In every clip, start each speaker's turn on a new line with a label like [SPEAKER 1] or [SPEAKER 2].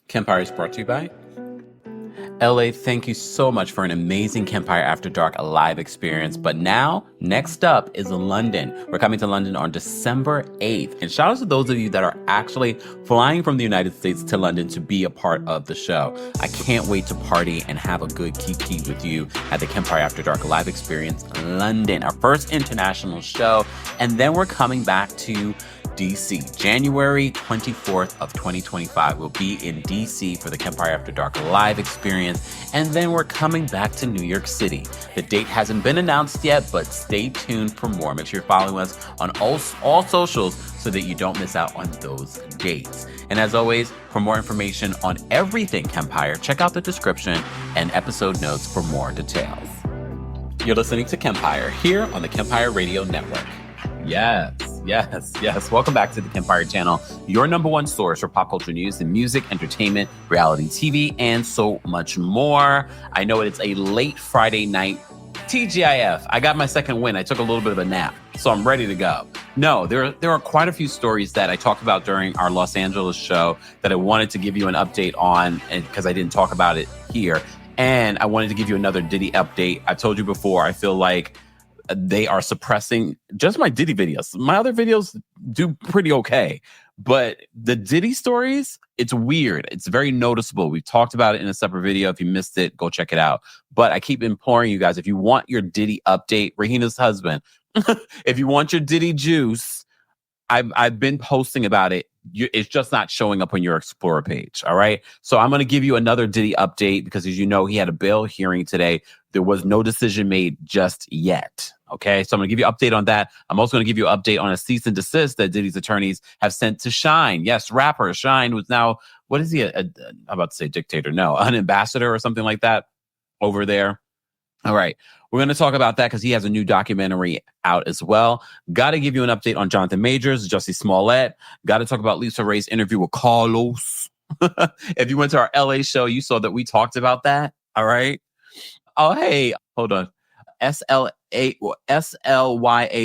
[SPEAKER 1] Kempire is brought to you by LA. Thank you so much for an amazing Kempire After Dark live experience. But now, next up is London. We're coming to London on December 8th. And shout out to those of you that are actually flying from the United States to London to be a part of the show. I can't wait to party and have a good kiki with you at the Kempire After Dark live experience London, our first international show. And then we're coming back to DC. January 24th of 2025, we'll be in DC for the Kempire After Dark live experience. And then we're coming back to New York City. The date hasn't been announced yet, but stay tuned for more. Make sure you're following us on all socials so that you don't miss out on those dates. And as always, for more information on everything Kempire, check out the description and episode notes for more details. You're listening to Kempire here on the Kempire Radio Network. Yes. Welcome back to the Kempire channel, your number one source for pop culture news and music, entertainment, reality TV, and so much more. I know it's a late Friday night. TGIF, I got my second win. I took a little bit of a nap, so I'm ready to go. No, there are quite a few stories that I talked about during our Los Angeles show that I wanted to give you an update on, and because I didn't talk about it here. And I wanted to give you another Diddy update. I've told you before, I feel like they are suppressing just my Diddy videos. My other videos do pretty okay. But the Diddy stories, it's weird. It's very noticeable. We've talked about it in a separate video. If you missed it, go check it out. But I keep imploring you guys, if you want your Diddy update, Rahina's husband, if you want your Diddy juice, I've been posting about it. It's just not showing up on your Explorer page. All right. So I'm going to give you another Diddy update because, as you know, he had a bail hearing today. There was no decision made just yet. Okay. So I'm going to give you an update on that. I'm also going to give you an update on a cease and desist that Diddy's attorneys have sent to Shine. Yes, rapper Shine was now, what is he? I'm about to say dictator. No, an ambassador or something like that over there. All right. We're going to talk about that because he has a new documentary out as well. Got to give you an update on Jonathan Majors, Jussie Smollett. Got to talk about Lisa Rae's interview with Carlos. If you went to our LA show, you saw that we talked about that. All right. Oh, hey, hold on. SLYA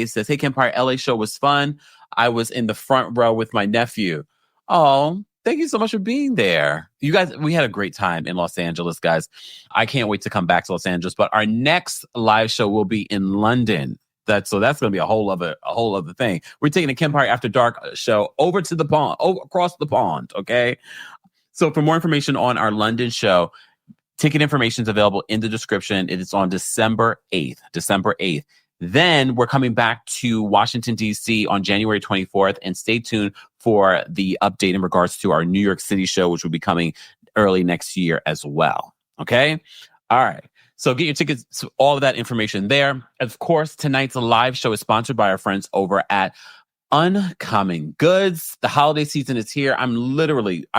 [SPEAKER 1] says, hey, Kempire, LA show was fun. I was in the front row with my nephew. Oh, thank you so much for being there. You guys, we had a great time in Los Angeles, guys. I can't wait to come back to Los Angeles, but our next live show will be in London. That's going to be a whole other thing. We're taking the Kempire After Dark show over to the pond, across the pond. Okay. So for more information on our London show, ticket information is available in the description. It is on December 8th. Then we're coming back to Washington, D.C. on January 24th. And stay tuned for the update in regards to our New York City show, which will be coming early next year as well. Okay? All right. So get your tickets, all of that information there. Of course, tonight's live show is sponsored by our friends over at Uncommon Goods. The holiday season is here. I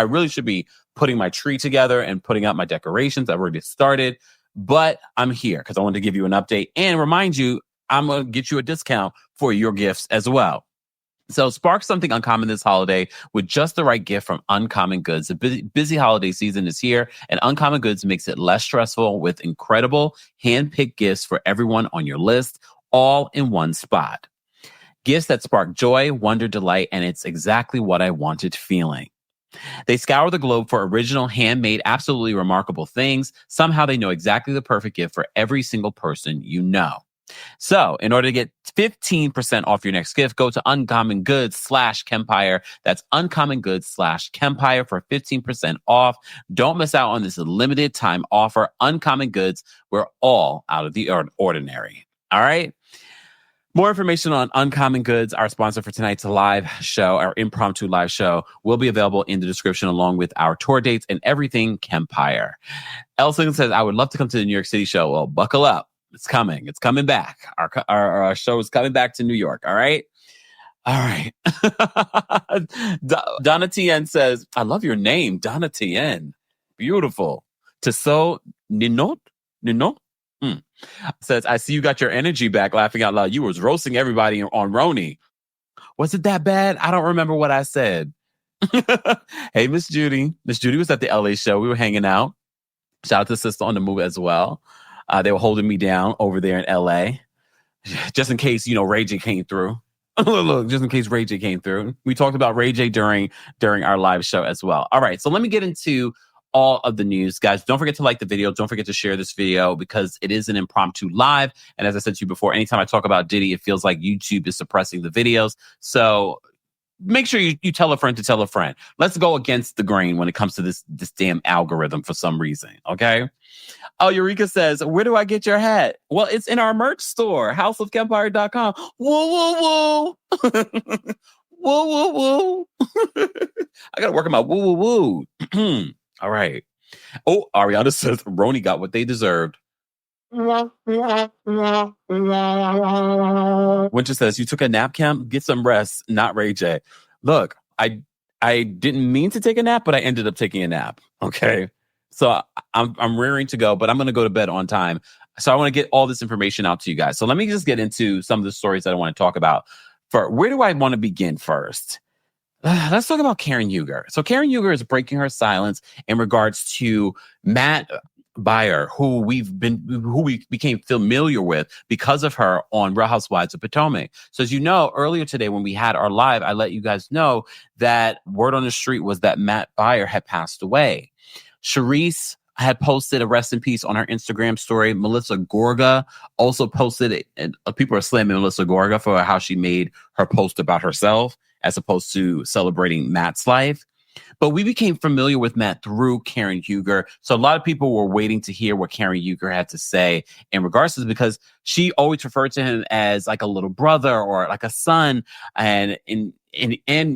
[SPEAKER 1] really should be putting my tree together and putting up my decorations. I've already started, but I'm here because I wanted to give you an update and remind you, I'm going to get you a discount for your gifts as well. So spark something uncommon this holiday with just the right gift from Uncommon Goods. The busy holiday season is here, and Uncommon Goods makes it less stressful with incredible hand-picked gifts for everyone on your list, all in one spot. Gifts that spark joy, wonder, delight, and it's exactly what I wanted feeling. They scour the globe for original, handmade, absolutely remarkable things. Somehow they know exactly the perfect gift for every single person you know. So in order to get 15% off your next gift, go to Uncommon Goods/Kempire. That's Uncommon Goods/Kempire for 15% off. Don't miss out on this limited time offer. Uncommon Goods, we're all out of the ordinary. All right. More information on Uncommon Goods, our sponsor for tonight's live show, our impromptu live show, will be available in the description along with our tour dates and everything Kempire. Elson says, I would love to come to the New York City show. Well, buckle up. It's coming. It's coming back. Our show is coming back to New York. All right. All right. Donna Tien says, I love your name, Donna Tien. Beautiful. Tissot Ninot? Says, I see you got your energy back, laughing out loud. You was roasting everybody on Roni. Was it that bad? I don't remember what I said. Hey, Miss Judy. Miss Judy was at the LA show. We were hanging out. Shout out to Sister on the Move as well. They were holding me down over there in LA. Just in case, Ray J came through. Look, just in case Ray J came through. We talked about Ray J during our live show as well. All right, so let me get into all of the news. Guys, don't forget to like the video. Don't forget to share this video because it is an impromptu live. And as I said to you before, anytime I talk about Diddy, it feels like YouTube is suppressing the videos. So make sure you tell a friend to tell a friend. Let's go against the grain when it comes to this damn algorithm for some reason, okay? Oh, Eureka says, where do I get your hat? Well, it's in our merch store, houseofkempire.com. Woo, woo, woo. Woo, woo, woo. I got to work on my woo, woo, woo. All right. Oh, Ariana says, Roni got what they deserved. Winter says, you took a nap, Kemp? Get some rest, not Ray J. Look, I didn't mean to take a nap, but I ended up taking a nap. Okay. So I'm rearing to go, but I'm going to go to bed on time. So I want to get all this information out to you guys. So let me just get into some of the stories that I want to talk about. Where do I want to begin first? Let's talk about Karen Huger. So Karen Huger is breaking her silence in regards to Matt Buyer, who we became familiar with because of her on Real Housewives of Potomac. So as you know, earlier today when we had our live, I let you guys know that word on the street was that Matt Buyer had passed away. Charisse had posted a rest in peace on her Instagram story. Melissa Gorga also posted it, and people are slamming Melissa Gorga for how she made her post about herself as opposed to celebrating Matt's life. But we became familiar with Matt through Karen Huger. So a lot of people were waiting to hear what Karen Huger had to say in regards to this, because she always referred to him as like a little brother or like a son. And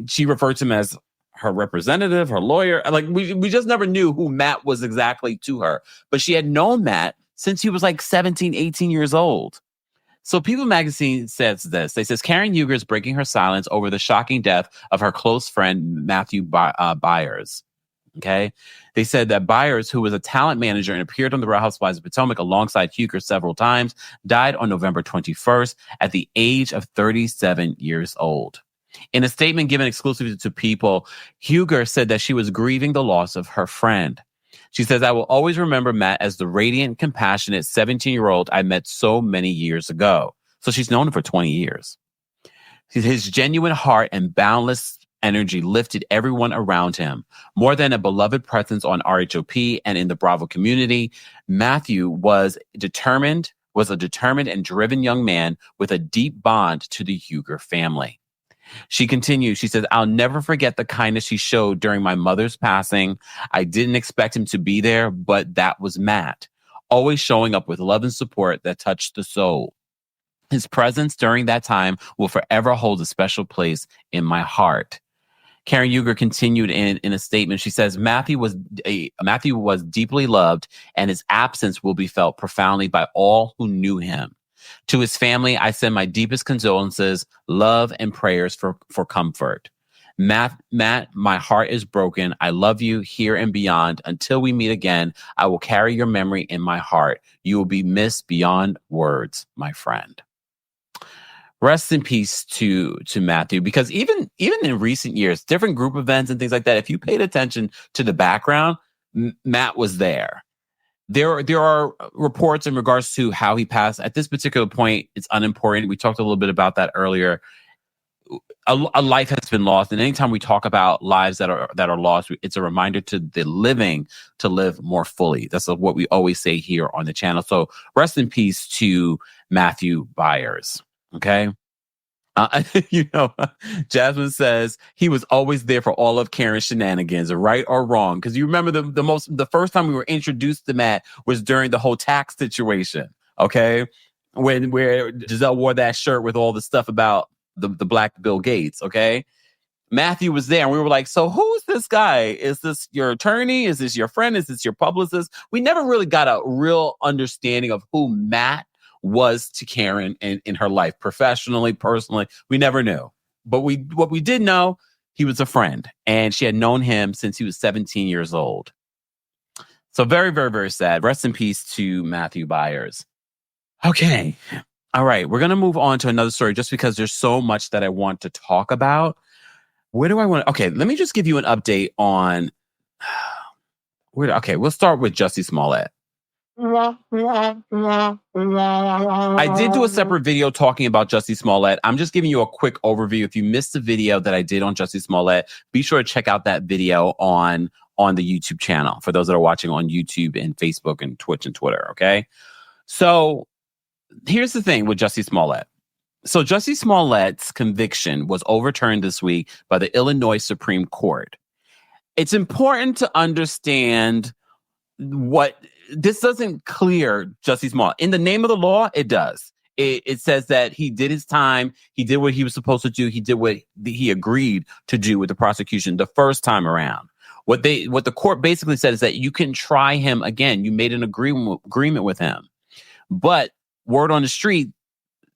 [SPEAKER 1] she referred to him as her representative, her lawyer. Like we just never knew who Matt was exactly to her. But she had known Matt since he was like 17, 18 years old. So People Magazine says this. They says Karen Huger is breaking her silence over the shocking death of her close friend, Matthew Buers. Okay. They said that Buers, who was a talent manager and appeared on the Real Housewives of Potomac alongside Huger several times, died on November 21st at the age of 37 years old. In a statement given exclusively to People, Huger said that she was grieving the loss of her friend. She says, I will always remember Matt as the radiant, compassionate 17-year-old I met so many years ago. So she's known him for 20 years. His genuine heart and boundless energy lifted everyone around him. More than a beloved presence on RHOP and in the Bravo community, Matthew was a determined and driven young man with a deep bond to the Huger family. She continues, she says, I'll never forget the kindness he showed during my mother's passing. I didn't expect him to be there, but that was Matt, always showing up with love and support that touched the soul. His presence during that time will forever hold a special place in my heart. Karen Huger continued in a statement. She says, Matthew was deeply loved, and his absence will be felt profoundly by all who knew him. To his family, I send my deepest condolences, love, and prayers for comfort. Matt, my heart is broken. I love you here and beyond. Until we meet again, I will carry your memory in my heart. You will be missed beyond words, my friend. Rest in peace to Matthew, because even in recent years, different group events and things like that, if you paid attention to the background, Matt was there. There are reports in regards to how he passed. At this particular point, it's unimportant. We talked a little bit about that earlier. A life has been lost, and anytime we talk about lives that are lost, it's a reminder to the living to live more fully. That's what we always say here on the channel. So rest in peace to Matthew Buers. Okay. Jasmine says he was always there for all of Karen's shenanigans, right or wrong. Because you remember the first time we were introduced to Matt was during the whole tax situation. Okay, where Giselle wore that shirt with all the stuff about the black Bill Gates. Okay, Matthew was there, and we were like, so who's this guy? Is this your attorney? Is this your friend? Is this your publicist? We never really got a real understanding of who Matt was to Karen in her life, professionally, personally. We never knew. But what we did know, he was a friend, and she had known him since he was 17 years old. So very, very, very sad. Rest in peace to Matthew Buers. Okay. All right. We're going to move on to another story just because there's so much that I want to talk about. Where do I want to? Okay. Let me just give you an update on we'll start with Jussie Smollett. I did do a separate video talking about Jussie Smollett. I'm just giving you a quick overview. If you missed the video that I did on Jussie Smollett, be sure to check out that video on the YouTube channel for those that are watching on YouTube and Facebook and Twitch and Twitter, okay? So here's the thing with Jussie Smollett. So Jussie Smollett's conviction was overturned this week by the Illinois Supreme Court. It's important to understand what this doesn't clear Jussie Smollett. In the name of the law, it does. It says that he did his time. He did what he was supposed to do. He did what he agreed to do with the prosecution the first time around. What the court basically said is that you can try him again. You made an agreement with him. But word on the street,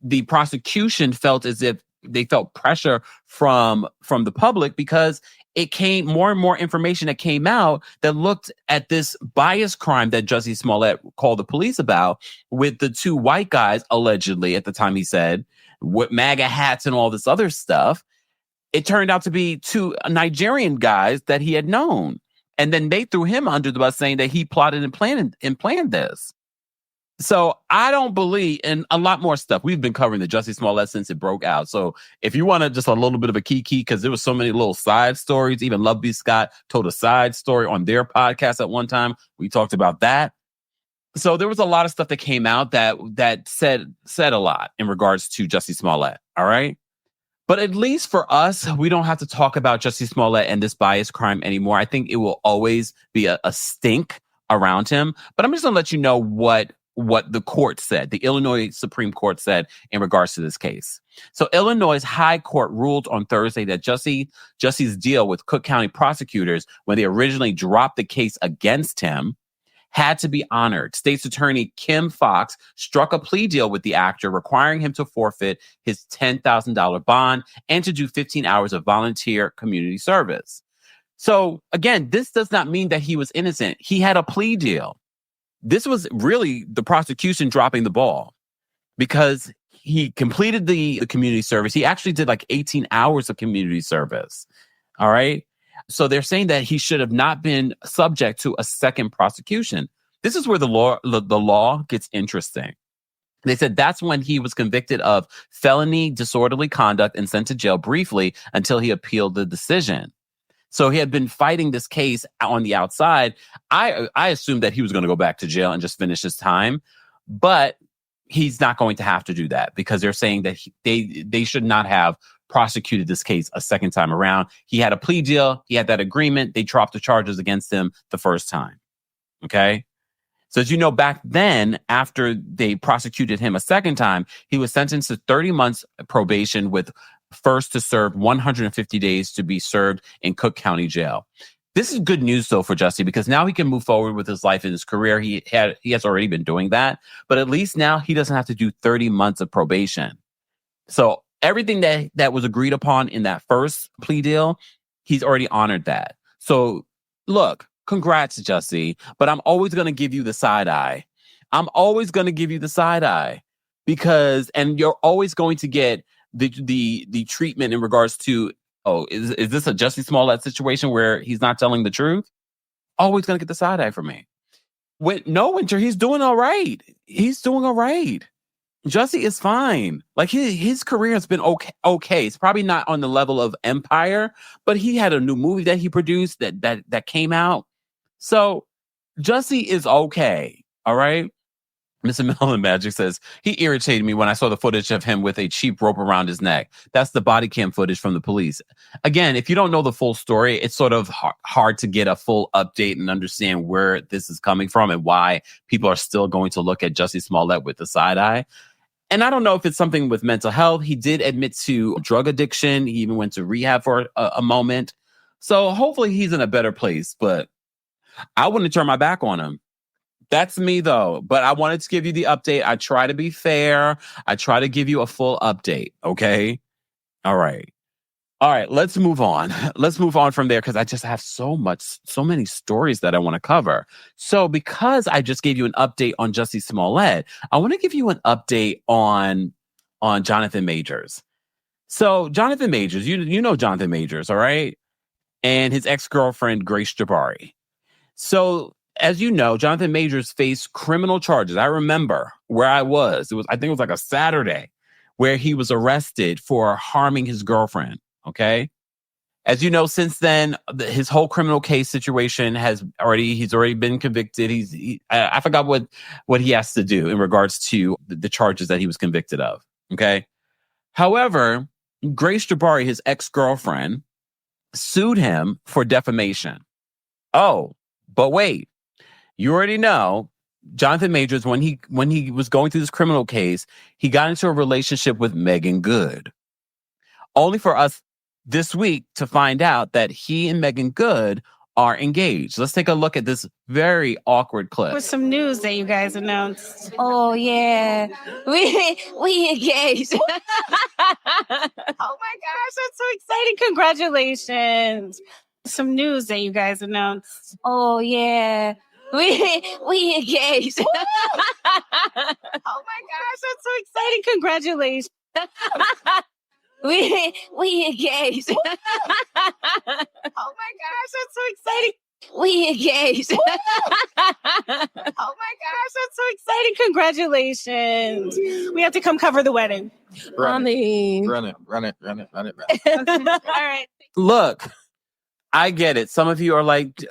[SPEAKER 1] the prosecution felt as if they felt pressure from the public because it came more and more information that came out that looked at this bias crime that Jussie Smollett called the police about with the two white guys, allegedly, at the time he said, with MAGA hats and all this other stuff. It turned out to be two Nigerian guys that he had known. And then they threw him under the bus saying that he plotted and planned this. So I don't believe in a lot more stuff. We've been covering the Jussie Smollett since it broke out. So if you want to just a little bit of a key, because there was so many little side stories, even Love B. Scott told a side story on their podcast at one time. We talked about that. So there was a lot of stuff that came out that said a lot in regards to Jussie Smollett. All right. But at least for us, we don't have to talk about Jussie Smollett and this bias crime anymore. I think it will always be a stink around him. But I'm just going to let you know what the court said, the Illinois Supreme Court said in regards to this case. So Illinois' High Court ruled on Thursday that Jussie's deal with Cook County prosecutors when they originally dropped the case against him had to be honored. State's attorney Kim Fox struck a plea deal with the actor requiring him to forfeit his $10,000 bond and to do 15 hours of volunteer community service. So again, this does not mean that he was innocent. He had a plea deal. This was really the prosecution dropping the ball because he completed the community service. He actually did like 18 hours of community service. All right. So they're saying that he should have not been subject to a second prosecution. This is where the law gets interesting. They said that's when he was convicted of felony disorderly conduct and sent to jail briefly until he appealed the decision. So he had been fighting this case on the outside. I assumed that he was going to go back to jail and just finish his time, but he's not going to have to do that because they're saying that they should not have prosecuted this case a second time around. He had a plea deal. He had that agreement. They dropped the charges against him the first time. Okay. So as you know, back then, after they prosecuted him a second time, he was sentenced to 30 months probation with first to serve 150 days to be served in Cook County Jail. This is good news, though, for Jussie, because now he can move forward with his life and his career. He has already been doing that, but at least now he doesn't have to do 30 months of probation. So everything that was agreed upon in that first plea deal, he's already honored that. So look, congrats, Jussie, but I'm always going to give you the side eye. I'm always going to give you the side eye and you're always going to get the treatment in regards to, is this a Jussie Smollett situation where he's not telling the truth? Always going to get the side eye from me. Winter, he's doing all right. He's doing all right. Jussie is fine. Like his career has been okay. It's probably not on the level of Empire, but he had a new movie that he produced that came out. So Jussie is okay. All right. Mr. Melon Magic says, he irritated me when I saw the footage of him with a cheap rope around his neck. That's the body cam footage from the police. Again, if you don't know the full story, it's sort of hard to get a full update and understand where this is coming from and why people are still going to look at Jussie Smollett with the side eye. And I don't know if it's something with mental health. He did admit to drug addiction. He even went to rehab for a moment. So hopefully he's in a better place, but I wouldn't turn my back on him. That's me, though. But I wanted to give you the update. I try to be fair. I try to give you a full update. Okay. All right. Let's move on. Let's move on from there because I just have so many stories that I want to cover. So because I just gave you an update on Jussie Smollett, I want to give you an update on Jonathan Majors. So Jonathan Majors, you know Jonathan Majors, all right? And his ex-girlfriend, Grace Jabari. So as you know, Jonathan Majors faced criminal charges. I remember where I was. I think it was like a Saturday where he was arrested for harming his girlfriend. Okay. As you know, since then, his whole criminal case situation he's already been convicted. I forgot what he has to do in regards to the charges that he was convicted of. Okay. However, Grace Jabari, his ex-girlfriend, sued him for defamation. Oh, but wait, you already know Jonathan Majors, when he was going through this criminal case, he got into a relationship with Megan Good. Only for us this week to find out that he and Megan Good are engaged. Let's take a look at this very awkward clip.
[SPEAKER 2] With some news that you guys announced. Oh yeah, we engaged. Oh my gosh, that's so exciting! Congratulations. Some news that you guys announced. Oh yeah, we engaged. Oh my gosh, that's so exciting! Congratulations. We engaged. Oh my gosh, that's so exciting. We engaged. Oh my gosh, that's so exciting. Congratulations. We have to come cover the wedding.
[SPEAKER 3] Run it.
[SPEAKER 2] All right.
[SPEAKER 1] Look, I get it. Some of you are like,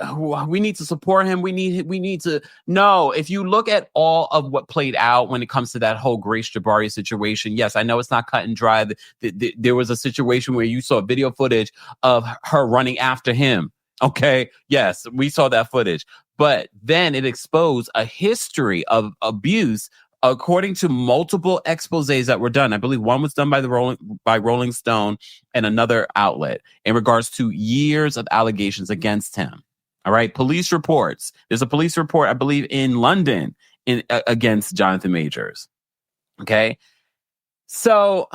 [SPEAKER 1] we need to support him. We need to. No, if you look at all of what played out when it comes to that whole Grace Jabari situation, yes, I know it's not cut and dry. There was a situation where you saw video footage of her running after him. Okay. Yes, we saw that footage. But then it exposed a history of abuse according to multiple exposés that were done. I believe one was done by Rolling Stone and another outlet in regards to years of allegations against him. All right. Police reports. There's a police report, I believe, in London against Jonathan Majors. Okay. So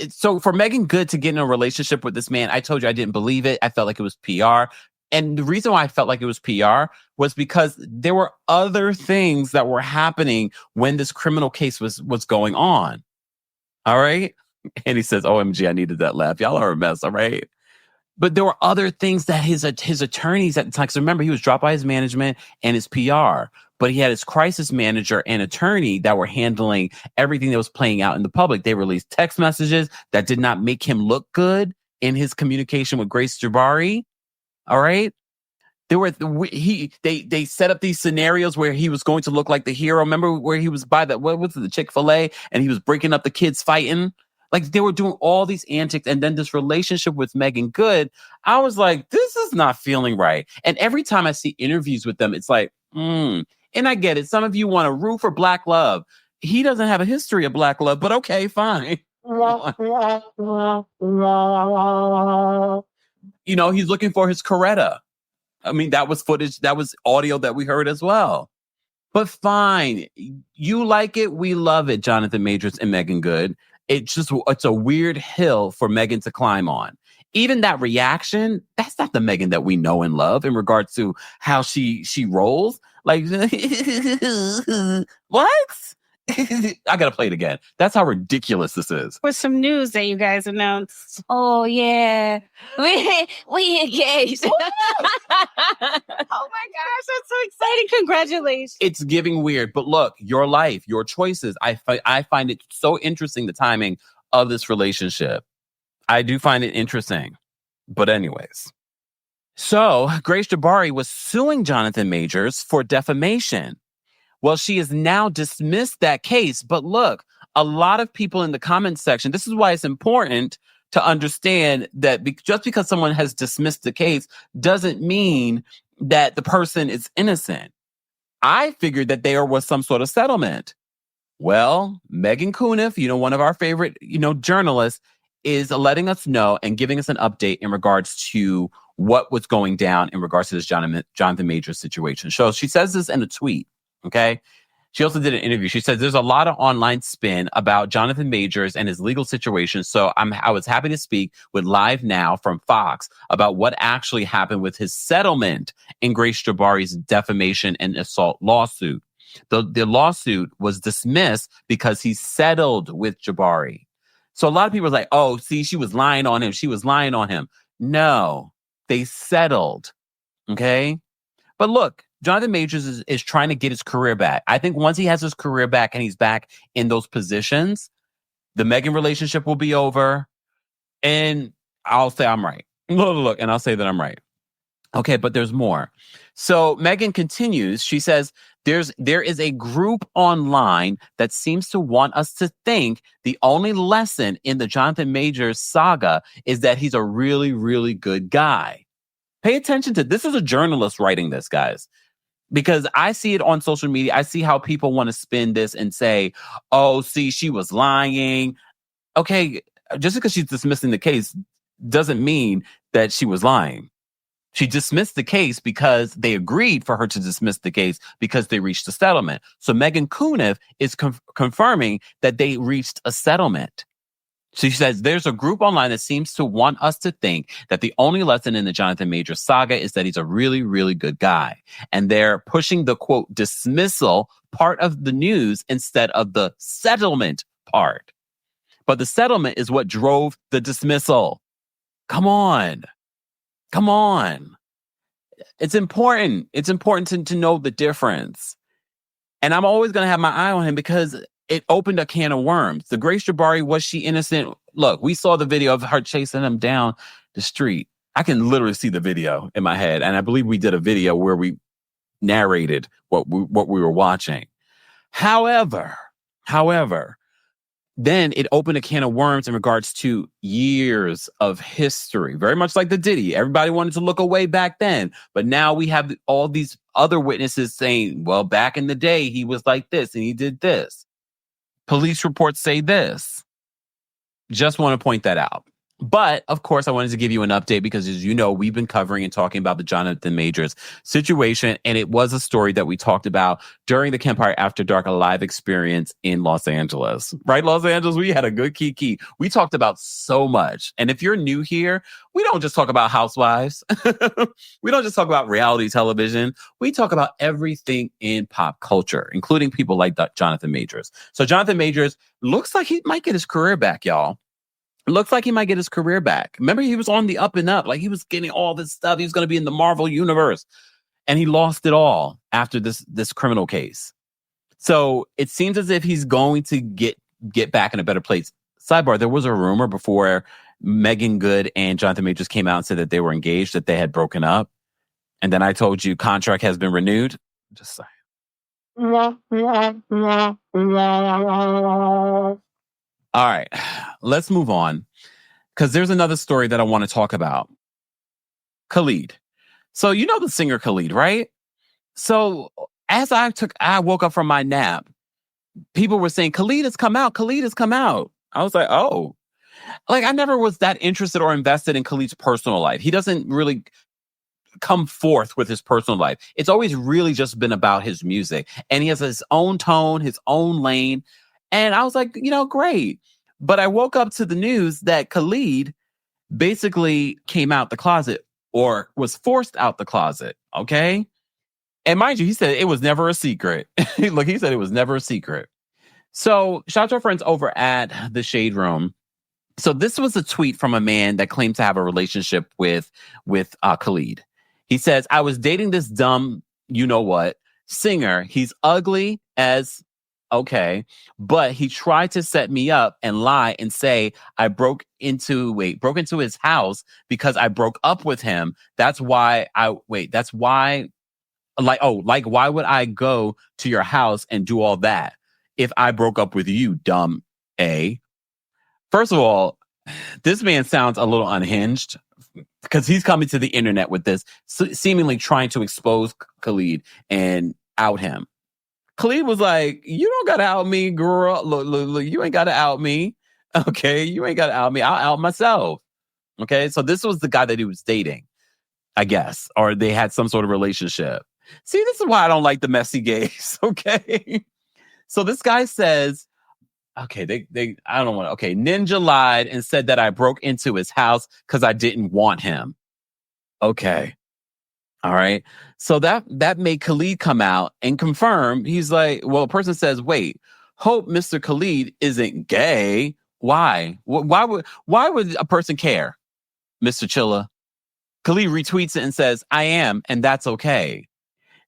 [SPEAKER 1] so for Megan Good to get in a relationship with this man, I told you I didn't believe it. I felt like it was PR. And the reason why I felt like it was PR was because there were other things that were happening when this criminal case was going on. All right. And he says, OMG, I needed that laugh. Y'all are a mess. All right. But there were other things that his attorneys at the time, because remember, he was dropped by his management and his PR, but he had his crisis manager and attorney that were handling everything that was playing out in the public. They released text messages that did not make him look good in his communication with Grace Jabari. All right. They set up these scenarios where he was going to look like the hero. Remember where he was by the Chick-fil-A and he was breaking up the kids fighting? Like they were doing all these antics. And then this relationship with Megan Good, I was like, this is not feeling right. And every time I see interviews with them, it's like, and I get it. Some of you want to root for Black love. He doesn't have a history of Black love, but okay, fine. You know, he's looking for his Coretta. I mean, that was footage, that was audio that we heard as well. But fine. You like it, we love it, Jonathan Majors and Megan Good. It's a weird hill for Megan to climb on. Even that reaction, that's not the Megan that we know and love in regards to how she rolls. Like, what? I gotta play it again. That's how ridiculous this is.
[SPEAKER 2] With some news that you guys announced. Oh yeah, we engaged. Oh my gosh, that's so exciting! Congratulations.
[SPEAKER 1] It's giving weird, but look, your life, your choices. I find it so interesting, the timing of this relationship. I do find it interesting, but anyways. So Grace Jabari was suing Jonathan Majors for defamation. Well, she has now dismissed that case. But look, a lot of people in the comments section, this is why it's important to understand that just because someone has dismissed the case doesn't mean that the person is innocent. I figured that there was some sort of settlement. Well, Megan Cuniff, one of our favorite, journalists, is letting us know and giving us an update in regards to what was going down in regards to this Jonathan Majors situation. So she says this in a tweet. Okay. She also did an interview. She says there's a lot of online spin about Jonathan Majors and his legal situation. So I was happy to speak with Live Now from Fox about what actually happened with his settlement in Grace Jabari's defamation and assault lawsuit. The lawsuit was dismissed because he settled with Jabari. So a lot of people are like, oh, see, she was lying on him. She was lying on him. No, they settled. Okay. But look, Jonathan Majors is trying to get his career back. I think once he has his career back and he's back in those positions, the Meghan relationship will be over. And I'll say I'm right. Look, and I'll say that I'm right. Okay, but there's more. So Meghan continues. She says, there is a group online that seems to want us to think the only lesson in the Jonathan Majors saga is that he's a really, really good guy. Pay attention to this. Is a journalist writing this, guys, because I see it on social media. I see how people want to spin this and say, oh, see, she was lying. Okay, just because she's dismissing the case doesn't mean that she was lying. She dismissed the case because they agreed for her to dismiss the case because they reached a settlement. So Meghan Kuniv is confirming that they reached a settlement. She says there's a group online that seems to want us to think that the only lesson in the Jonathan Majors saga is that he's a really, really good guy. And they're pushing the, quote, dismissal part of the news instead of the settlement part. But the settlement is what drove the dismissal. Come on. It's important. It's important to know the difference. And I'm always going to have my eye on him because it opened a can of worms. The Grace Jabari, was she innocent? Look, we saw the video of her chasing him down the street. I can literally see the video in my head. And I believe we did a video where we narrated what we were watching. However, then it opened a can of worms in regards to years of history, very much like the Diddy. Everybody wanted to look away back then. But now we have all these other witnesses saying, well, back in the day, he was like this and he did this. Police reports say this. Just want to point that out. But, of course, I wanted to give you an update because, as you know, we've been covering and talking about the Jonathan Majors situation. And it was a story that we talked about during the Kempire After Dark live experience in Los Angeles. Right, Los Angeles? We had a good kiki. We talked about so much. And if you're new here, we don't just talk about housewives. We don't just talk about reality television. We talk about everything in pop culture, including people like Jonathan Majors. So Jonathan Majors looks like he might get his career back, y'all. Looks like he might get his career back. Remember, he was on the up and up. Like, he was getting all this stuff. He was going to be in the Marvel universe. And he lost it all after this criminal case. So it seems as if he's going to get back in a better place. Sidebar, there was a rumor before Megan Good and Jonathan Majors came out and said that they were engaged, that they had broken up. And then I told you contract has been renewed. Just saying. All right, let's move on because there's another story that I want to talk about. Khalid. So you know the singer Khalid, right? So as I woke up from my nap, people were saying, Khalid has come out. Khalid has come out. I was like, oh. Like, I never was that interested or invested in Khalid's personal life. He doesn't really come forth with his personal life. It's always really just been about his music. And he has his own tone, his own lane. And I was like, great. But I woke up to the news that Khalid basically came out the closet or was forced out the closet. Okay. And mind you, he said it was never a secret. Look, he said it was never a secret. So shout out to our friends over at the Shade Room. So this was a tweet from a man that claimed to have a relationship with Khalid. He says, I was dating this dumb, singer. He's ugly as... okay, but he tried to set me up and lie and say I broke into his house because I broke up with him. Why would I go to your house and do all that if I broke up with you, dumb A? First of all, this man sounds a little unhinged because he's coming to the internet with this, seemingly trying to expose Khalid and out him. Khalid was like, you don't got to out me, girl. Look, you ain't got to out me. Okay, you ain't got to out me. I'll out myself. Okay, so this was the guy that he was dating, I guess, or they had some sort of relationship. See, this is why I don't like the messy gays, okay? So this guy says, okay, Ninja lied and said that I broke into his house because I didn't want him. Okay. All right. So that made Khalid come out and confirm. He's like, well, a person says, wait, hope Mr. Khalid isn't gay. Why? Why would a person care, Mr. Chilla? Khalid retweets it and says, I am, and that's okay.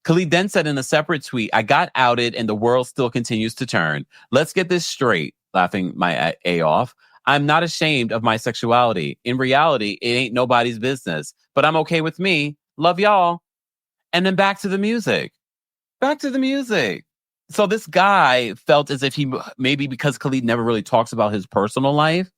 [SPEAKER 1] Khalid then said in a separate tweet, I got outed and the world still continues to turn. Let's get this straight, laughing my A off. I'm not ashamed of my sexuality. In reality, it ain't nobody's business, but I'm okay with me. Love y'all. And then back to the music. Back to the music. So this guy felt as if he, maybe because Khalid never really talks about his personal life.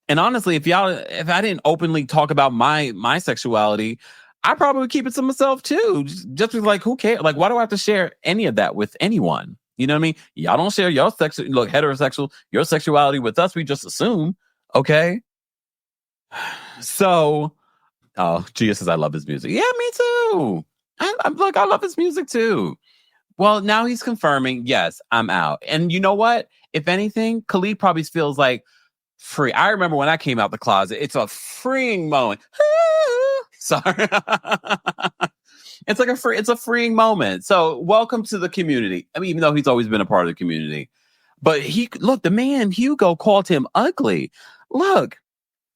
[SPEAKER 1] And honestly, if I didn't openly talk about my sexuality, I probably would keep it to myself too. Just be like, who cares? Like, why do I have to share any of that with anyone? You know what I mean? Y'all don't share your heterosexual, your sexuality with us. We just assume. Okay. So, Gia says, I love his music. Yeah, me too. I love his music too. Well, now he's confirming, yes, I'm out. And you know what? If anything, Khalid probably feels like free. I remember when I came out the closet, it's a freeing moment. Sorry. It's a freeing moment. So welcome to the community. I mean, even though he's always been a part of the community. But the man, Hugo, called him ugly. Look,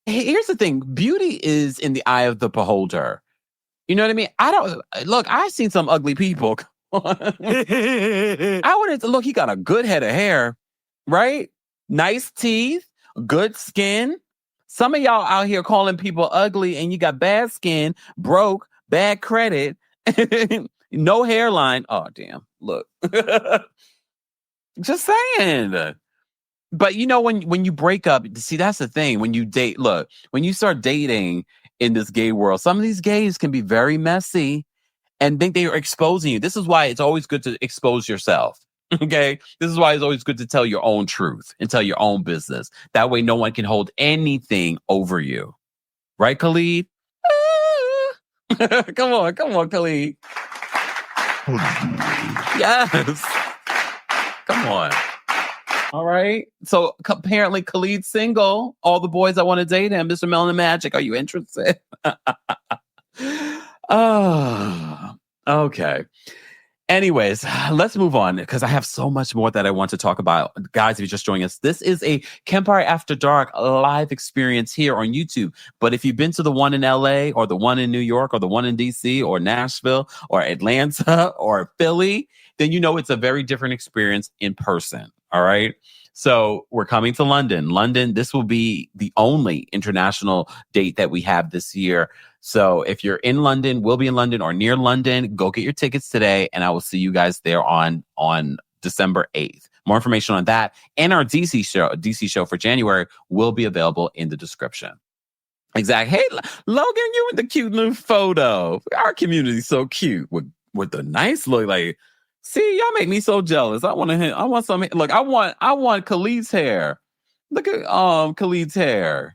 [SPEAKER 1] here's the thing. Beauty is in the eye of the beholder. You know what I mean? I've seen some ugly people. I wanted to look, he got a good head of hair, right? Nice teeth, good skin. Some of y'all out here calling people ugly and you got bad skin, broke, bad credit, no hairline. Oh, damn. Look. Just saying. But you know, when you break up, see, that's the thing. When you date, look, when you start dating in this gay world, some of these gays can be very messy and think they are exposing you. This is why it's always good to expose yourself. Okay? This is why it's always good to tell your own truth and tell your own business. That way no one can hold anything over you. Right, Khalid? Come on, Khalid. Yes. Come on. All right. So apparently Khalid's single. All the boys that want to date him, Mr. Melanin Magic, are you interested? Oh, okay. Anyways, let's move on because I have so much more that I want to talk about. Guys, if you're just joining us, this is a Kempire After Dark live experience here on YouTube. But if you've been to the one in LA or the one in New York or the one in DC or Nashville or Atlanta or Philly, then you know it's a very different experience in person. All right. So we're coming to London. London, this will be the only international date that we have this year. So if you're in London, we'll be in London or near London, go get your tickets today. And I will see you guys there on December 8th. More information on that and our DC show for January will be available in the description. Exactly. Hey, Logan, you in the cute new photo. Our community is so cute with the nice look. Like, see, y'all make me so jealous. I want some. Look, I want Khalid's hair. Look at Khalid's hair.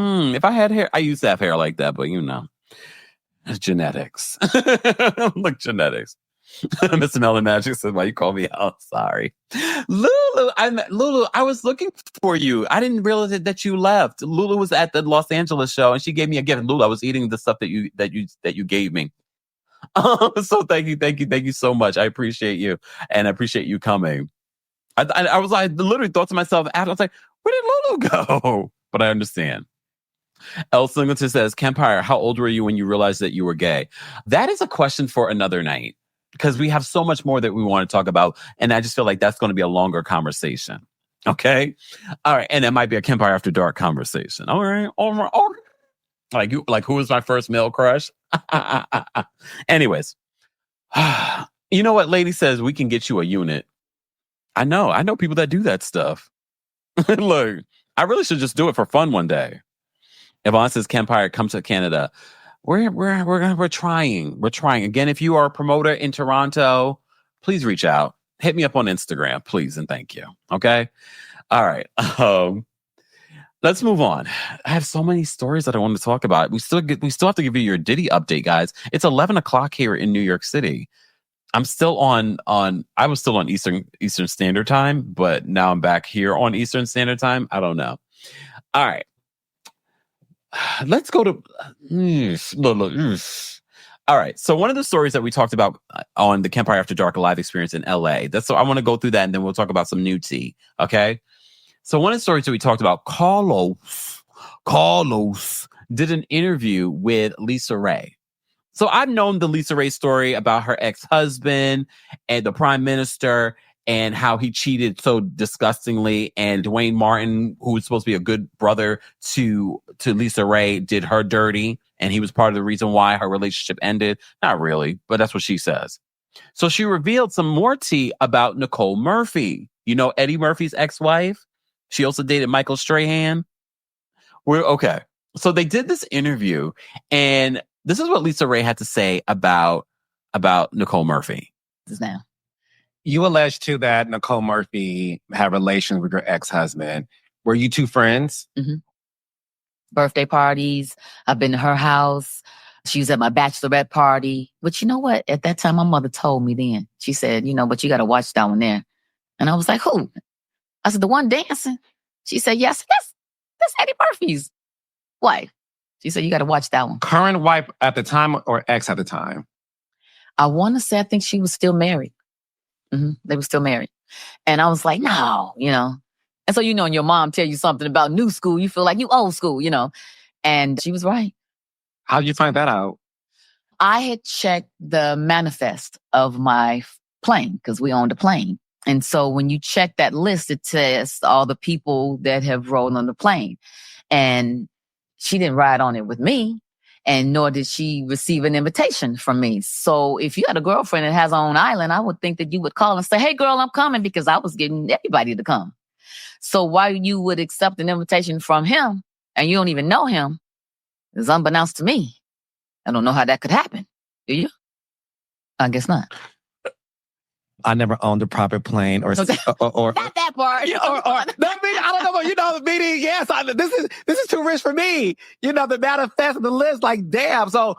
[SPEAKER 1] If I had hair, I used to have hair like that, but you know, it's genetics. Look, genetics. Mr. Melon Magic said, "Why you call me out?" Sorry, Lulu. I was looking for you. I didn't realize that you left. Lulu was at the Los Angeles show, and she gave me a gift. Lulu, I was eating the stuff that you gave me. So thank you so much. I appreciate you, and I appreciate you coming. I literally thought to myself after, I was like, where did Lulu go? But I understand. El Singleton says, Kempire, how old were you when you realized that you were gay? That is a question for another night because we have so much more that we want to talk about. And I just feel like that's going to be a longer conversation. Okay. All right. And that might be a Kempire After Dark conversation. All right. Like who was my first male crush? Anyways, you know what? Lady says we can get you a unit. I know people that do that stuff. Look, I really should just do it for fun one day. Yvonne says, Kempire, come to Canada. We're trying. We're trying. Again, if you are a promoter in Toronto, please reach out. Hit me up on Instagram, please, and thank you. Okay? All right. Let's move on. I have so many stories that I want to talk about. We still have to give you your Diddy update, guys. It's 11 o'clock here in New York City. I'm still I was still on Eastern Standard Time, but now I'm back here on Eastern Standard Time. I don't know. All right. Let's go to all right. So one of the stories that we talked about on the Kempire After Dark live experience in LA. So I want to go through that and then we'll talk about some new tea. Okay. So one of the stories that we talked about, Carlos did an interview with Lisa Rae. So I've known the Lisa Rae story about her ex-husband and the prime minister and how he cheated so disgustingly. And Dwayne Martin, who was supposed to be a good brother to Lisa Rae, did her dirty. And he was part of the reason why her relationship ended. Not really, but that's what she says. So she revealed some more tea about Nicole Murphy. You know, Eddie Murphy's ex-wife. She also dated Michael Strahan. Okay. So they did this interview, and this is what Lisa Rae had to say about Nicole Murphy.
[SPEAKER 4] Now,
[SPEAKER 3] You alleged too that Nicole Murphy had relations with your ex-husband. Were you two friends?
[SPEAKER 4] Mm-hmm. Birthday parties. I've been to her house. She was at my bachelorette party. But you know what? At that time, my mother told me then. She said, but you got to watch that one there. And I was like, who? I said, the one dancing. She said, yes, that's Eddie Murphy's wife. She said, you got to watch that one.
[SPEAKER 3] Current wife at the time or ex at the time?
[SPEAKER 4] I want to say, I think she was still married. Mm-hmm. They were still married. And I was like, no, And so, when your mom tell you something about new school, you feel like you old school, And she was right.
[SPEAKER 3] How did you find that out?
[SPEAKER 4] I had checked the manifest of my plane because we owned a plane. And so when you check that list, it says all the people that have rolled on the plane. And she didn't ride on it with me, and nor did she receive an invitation from me. So if you had a girlfriend that has her own island, I would think that you would call and say, hey, girl, I'm coming, because I was getting everybody to come. So why you would accept an invitation from him and you don't even know him is unbeknownst to me. I don't know how that could happen. Do you? I guess not.
[SPEAKER 3] I never owned a private plane or
[SPEAKER 4] not that part.
[SPEAKER 3] I don't know, but the meaning, yes, this is too rich for me. The manifest of the list, like, damn. So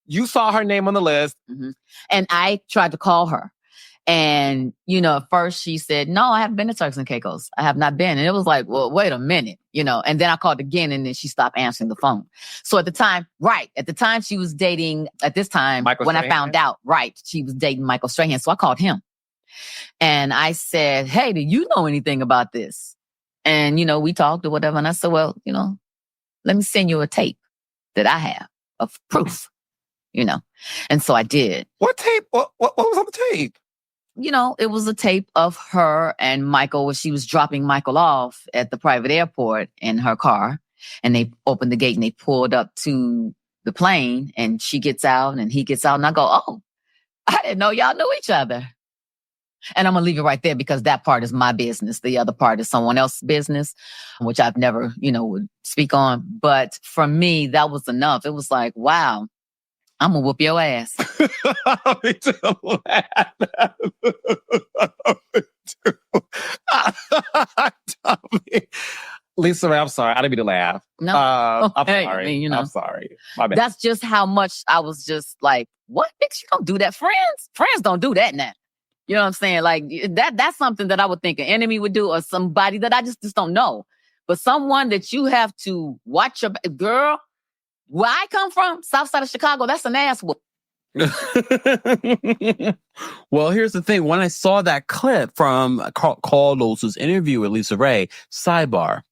[SPEAKER 3] you saw her name on the list.
[SPEAKER 4] Mm-hmm. And I tried to call her. And, at first she said, no, I haven't been to Turks and Caicos. I have not been. And it was like, well, wait a minute, and then I called again, and then she stopped answering the phone. So at the time she was dating, I found out, she was dating Michael Strahan. So I called him. And I said, hey, do you know anything about this? And, we talked or whatever. And I said, well, let me send you a tape that I have of proof, And so I did.
[SPEAKER 3] What tape? What was on the tape?
[SPEAKER 4] It was a tape of her and Michael where she was dropping Michael off at the private airport in her car. And they opened the gate and they pulled up to the plane, and she gets out and he gets out. And I go, oh, I didn't know y'all knew each other. And I'm going to leave it right there because that part is my business. The other part is someone else's business, which I've never, would speak on. But for me, that was enough. It was like, wow, I'm going to whoop your ass.
[SPEAKER 3] Me too. Lisa Rae, I'm sorry. I didn't mean to laugh.
[SPEAKER 4] No.
[SPEAKER 3] I'm sorry. I'm sorry. My bad.
[SPEAKER 4] That's just how much I was just like, what? Bitch, you don't do that. Friends don't do that now. You know what I'm saying? Like that's something that I would think an enemy would do, or somebody that I just don't know. But someone that you have to watch your girl, where I come from, south side of Chicago, that's an ass whoop.
[SPEAKER 1] Well, here's the thing. When I saw that clip from Carlos's interview with Lisa Rae, sidebar,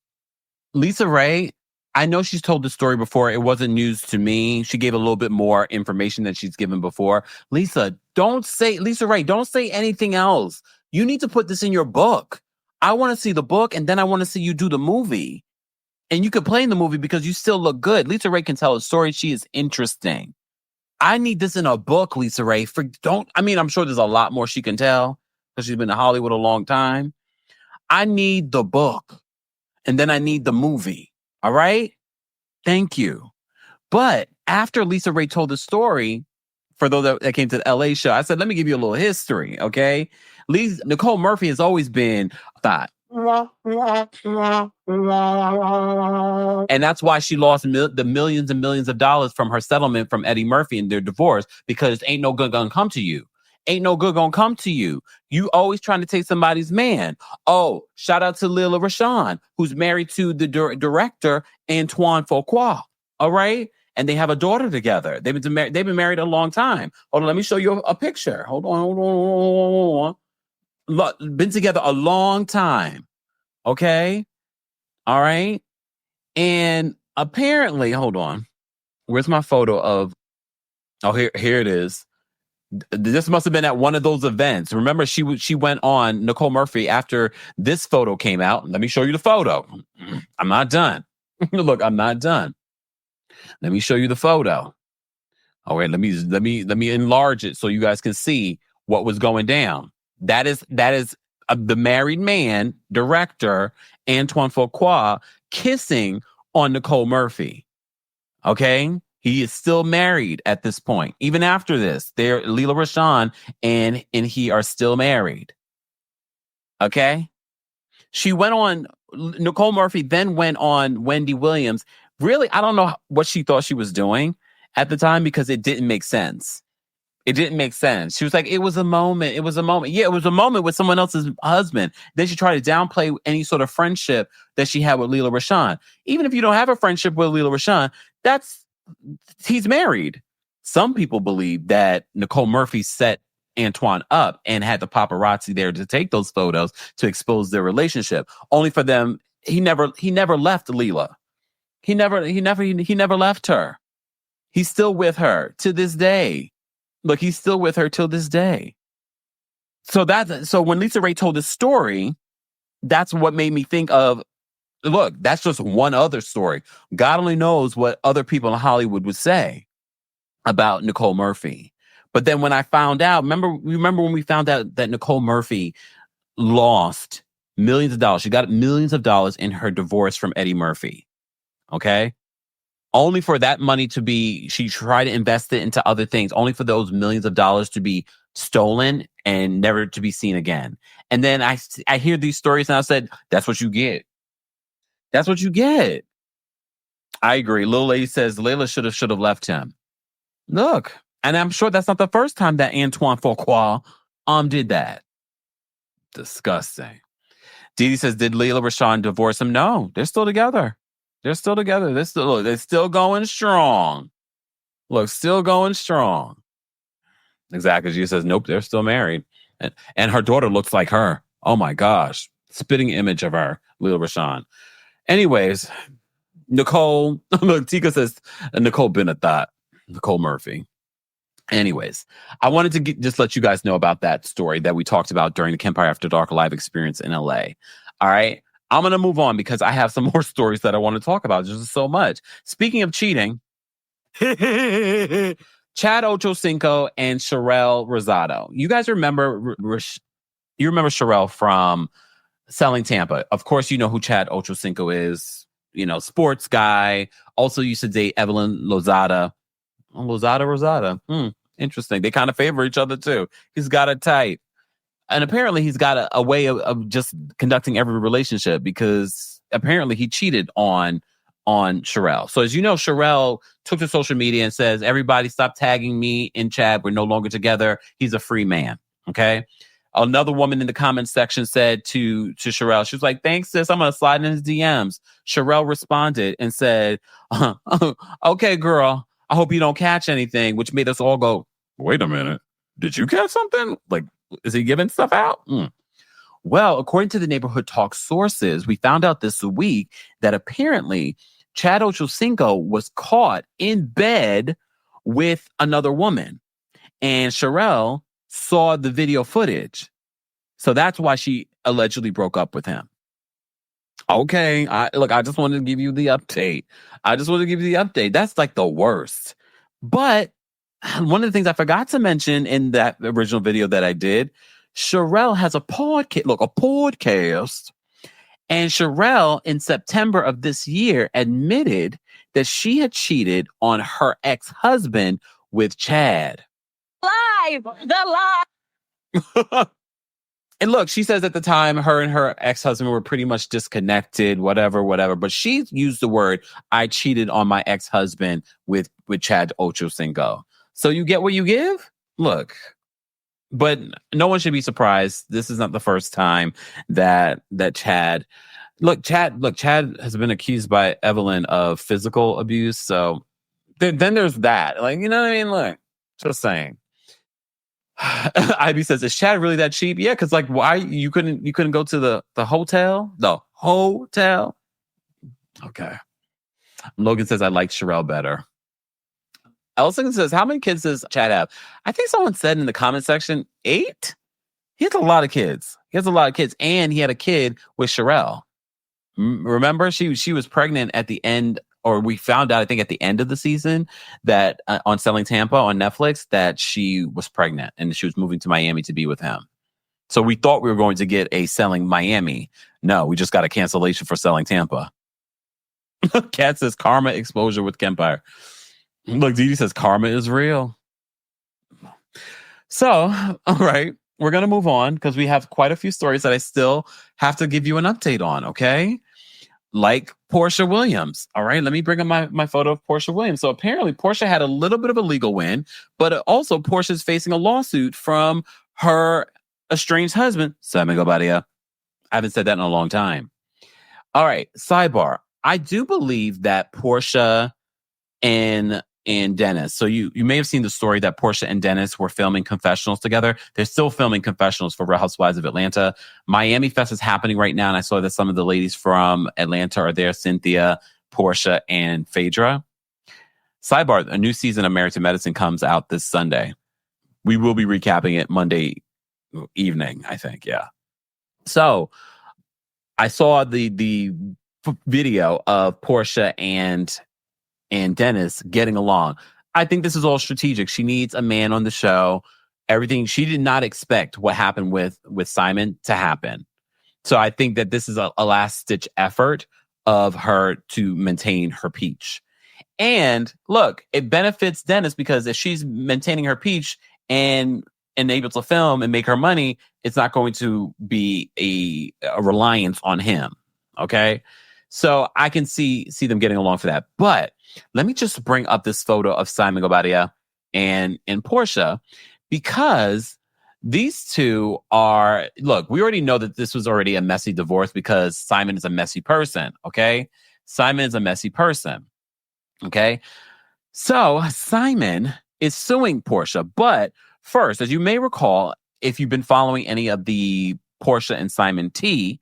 [SPEAKER 1] Lisa Rae, I know she's told the story before. It wasn't news to me. She gave a little bit more information than she's given before. Lisa Rae, don't say anything else. You need to put this in your book. I want to see the book, and then I want to see you do the movie. And you could play in the movie because you still look good. Lisa Rae can tell a story. She is interesting. I need this in a book, Lisa Rae. I'm sure there's a lot more she can tell because she's been in Hollywood a long time. I need the book, and then I need the movie. All right? Thank you. But after Lisa Rae told the story, for those that came to the LA show, I said, let me give you a little history, okay? Nicole Murphy has always been thought. And that's why she lost the millions and millions of dollars from her settlement from Eddie Murphy and their divorce, because ain't no good gonna come to you. Ain't no good gonna come to you. You always trying to take somebody's man. Oh, shout out to Lila Rashawn, who's married to the director Antoine Fuqua. All right? And they have a daughter together. They've been married a long time. Hold on, let me show you a picture. Hold on. Look, been together a long time. Okay? All right? And apparently, hold on. Where's my photo of Oh, here it is. This must have been at one of those events. Remember, she went on Nicole Murphy after this photo came out. Let me show you the photo. I'm not done. Look, I'm not done. Let me show you the photo. All right, let me enlarge it so you guys can see what was going down. That is the married man, director Antoine Fuqua, kissing on Nicole Murphy. Okay, he is still married at this point. Even after this, Lela Rashawn and he are still married. Okay, Nicole Murphy then went on Wendy Williams. Really, I don't know what she thought she was doing at the time because it didn't make sense. It didn't make sense. She was like, it was a moment. It was a moment. Yeah, it was a moment with someone else's husband. Then she tried to downplay any sort of friendship that she had with Lela Rashawn. Even if you don't have a friendship with Lela Rashawn, he's married. Some people believe that Nicole Murphy set Antoine up and had the paparazzi there to take those photos to expose their relationship. Only for them, he never left Lela. He never left her. He's still with her to this day. Look, he's still with her till this day. So when Lisa Rae told this story, that's what made me think of, look, that's just one other story. God only knows what other people in Hollywood would say about Nicole Murphy. But then when I found out, remember when we found out that Nicole Murphy lost millions of dollars. She got millions of dollars in her divorce from Eddie Murphy. Okay? Only for that money she tried to invest it into other things, only for those millions of dollars to be stolen and never to be seen again. And then I hear these stories and I said, that's what you get. That's what you get. I agree. Lil Lady says Lela should have left him. Look, and I'm sure that's not the first time that Antoine Fuqua did that. Disgusting. Didi says, did Lela Rashawn divorce him? No, they're still together. They're still together. They're still going strong. Look, still going strong. Exactly. She says, nope, they're still married. And her daughter looks like her. Oh my gosh. Spitting image of her, Lela Rashawn. Anyways, Nicole, look, Tika says, Nicole been a thought. Nicole Murphy. Anyways, I wanted to just let you guys know about that story that we talked about during the Kempire After Dark live experience in LA. All right. I'm going to move on because I have some more stories that I want to talk about. Just so much. Speaking of cheating, Chad Ochocinco and Sherelle Rosado. You guys remember, Sherelle from Selling Tampa. Of course, you know who Chad Ochocinco is. You know, sports guy. Also used to date Evelyn Lozada. Rosada. Interesting. They kind of favor each other too. He's got a type. And apparently he's got a way of just conducting every relationship because apparently he cheated on Sherelle. So as you know, Sherelle took to social media and says, everybody stop tagging me in Chad. We're no longer together. He's a free man. Okay. Another woman in the comments section said to Sherelle, she was like, thanks, sis. I'm going to slide in his DMs. Sherelle responded and said, okay, girl, I hope you don't catch anything, which made us all go, wait a minute. Did you catch something? Like, is he giving stuff out? Well, according to the Neighborhood Talk sources, we found out this week that apparently Chad Ochocinco was caught in bed with another woman. And Sherelle saw the video footage. So that's why she allegedly broke up with him. Okay. I just wanted to give you the update. That's like the worst. But one of the things I forgot to mention in that original video that I did, Sherelle has a podcast. And Sherelle, in September of this year, admitted that she had cheated on her ex-husband with Chad. The lie. And look, she says at the time, her and her ex-husband were pretty much disconnected, whatever. But she used the word, I cheated on my ex-husband with Chad Ochocinco. So you get what you give? Look. But no one should be surprised. This is not the first time that Chad has been accused by Evelyn of physical abuse. So then there's that. Like, you know what I mean? Look, just saying. Ivy says, is Chad really that cheap? Yeah, because like, why you couldn't go to the hotel? The hotel. Okay. Logan says, I like Sherelle better. Elson says, how many kids does Chad have? I think someone said in the comment section, 8? He has a lot of kids. And he had a kid with Sherelle. Remember, she was pregnant at the end, or we found out, I think, at the end of the season that on Selling Tampa on Netflix, that she was pregnant and she was moving to Miami to be with him. So we thought we were going to get a Selling Miami. No, we just got a cancellation for Selling Tampa. Kat says karma exposure with Kempire. Look, Didi says karma is real. So, all right, we're going to move on because we have quite a few stories that I still have to give you an update on, okay? Like Portia Williams. All right, let me bring up my photo of Portia Williams. So apparently Portia had a little bit of a legal win, but also Portia's facing a lawsuit from her estranged husband, Simon Gobadia. I haven't said that in a long time. All right, sidebar. I do believe that Portia and Dennis. So you may have seen the story that Portia and Dennis were filming confessionals together. They're still filming confessionals for Real Housewives of Atlanta. Miami Fest is happening right now, and I saw that some of the ladies from Atlanta are there, Cynthia, Portia, and Phaedra. Sidebar, a new season of Married to Medicine comes out this Sunday. We will be recapping it Monday evening, I think, yeah. So I saw the video of Portia and Dennis getting along. I think this is all strategic. She needs a man on the show. Everything. She did not expect what happened with Simon to happen. So I think that this is a last-ditch effort of her to maintain her peach. And look, it benefits Dennis because if she's maintaining her peach and able to film and make her money, it's not going to be a reliance on him. Okay? So I can see them getting along for that. But let me just bring up this photo of Simon Gobadia and Portia, because these two are, look, we already know that this was already a messy divorce because Simon is a messy person, okay? Simon is a messy person, okay? So Simon is suing Portia. But first, as you may recall, if you've been following any of the Portia and Simon tea,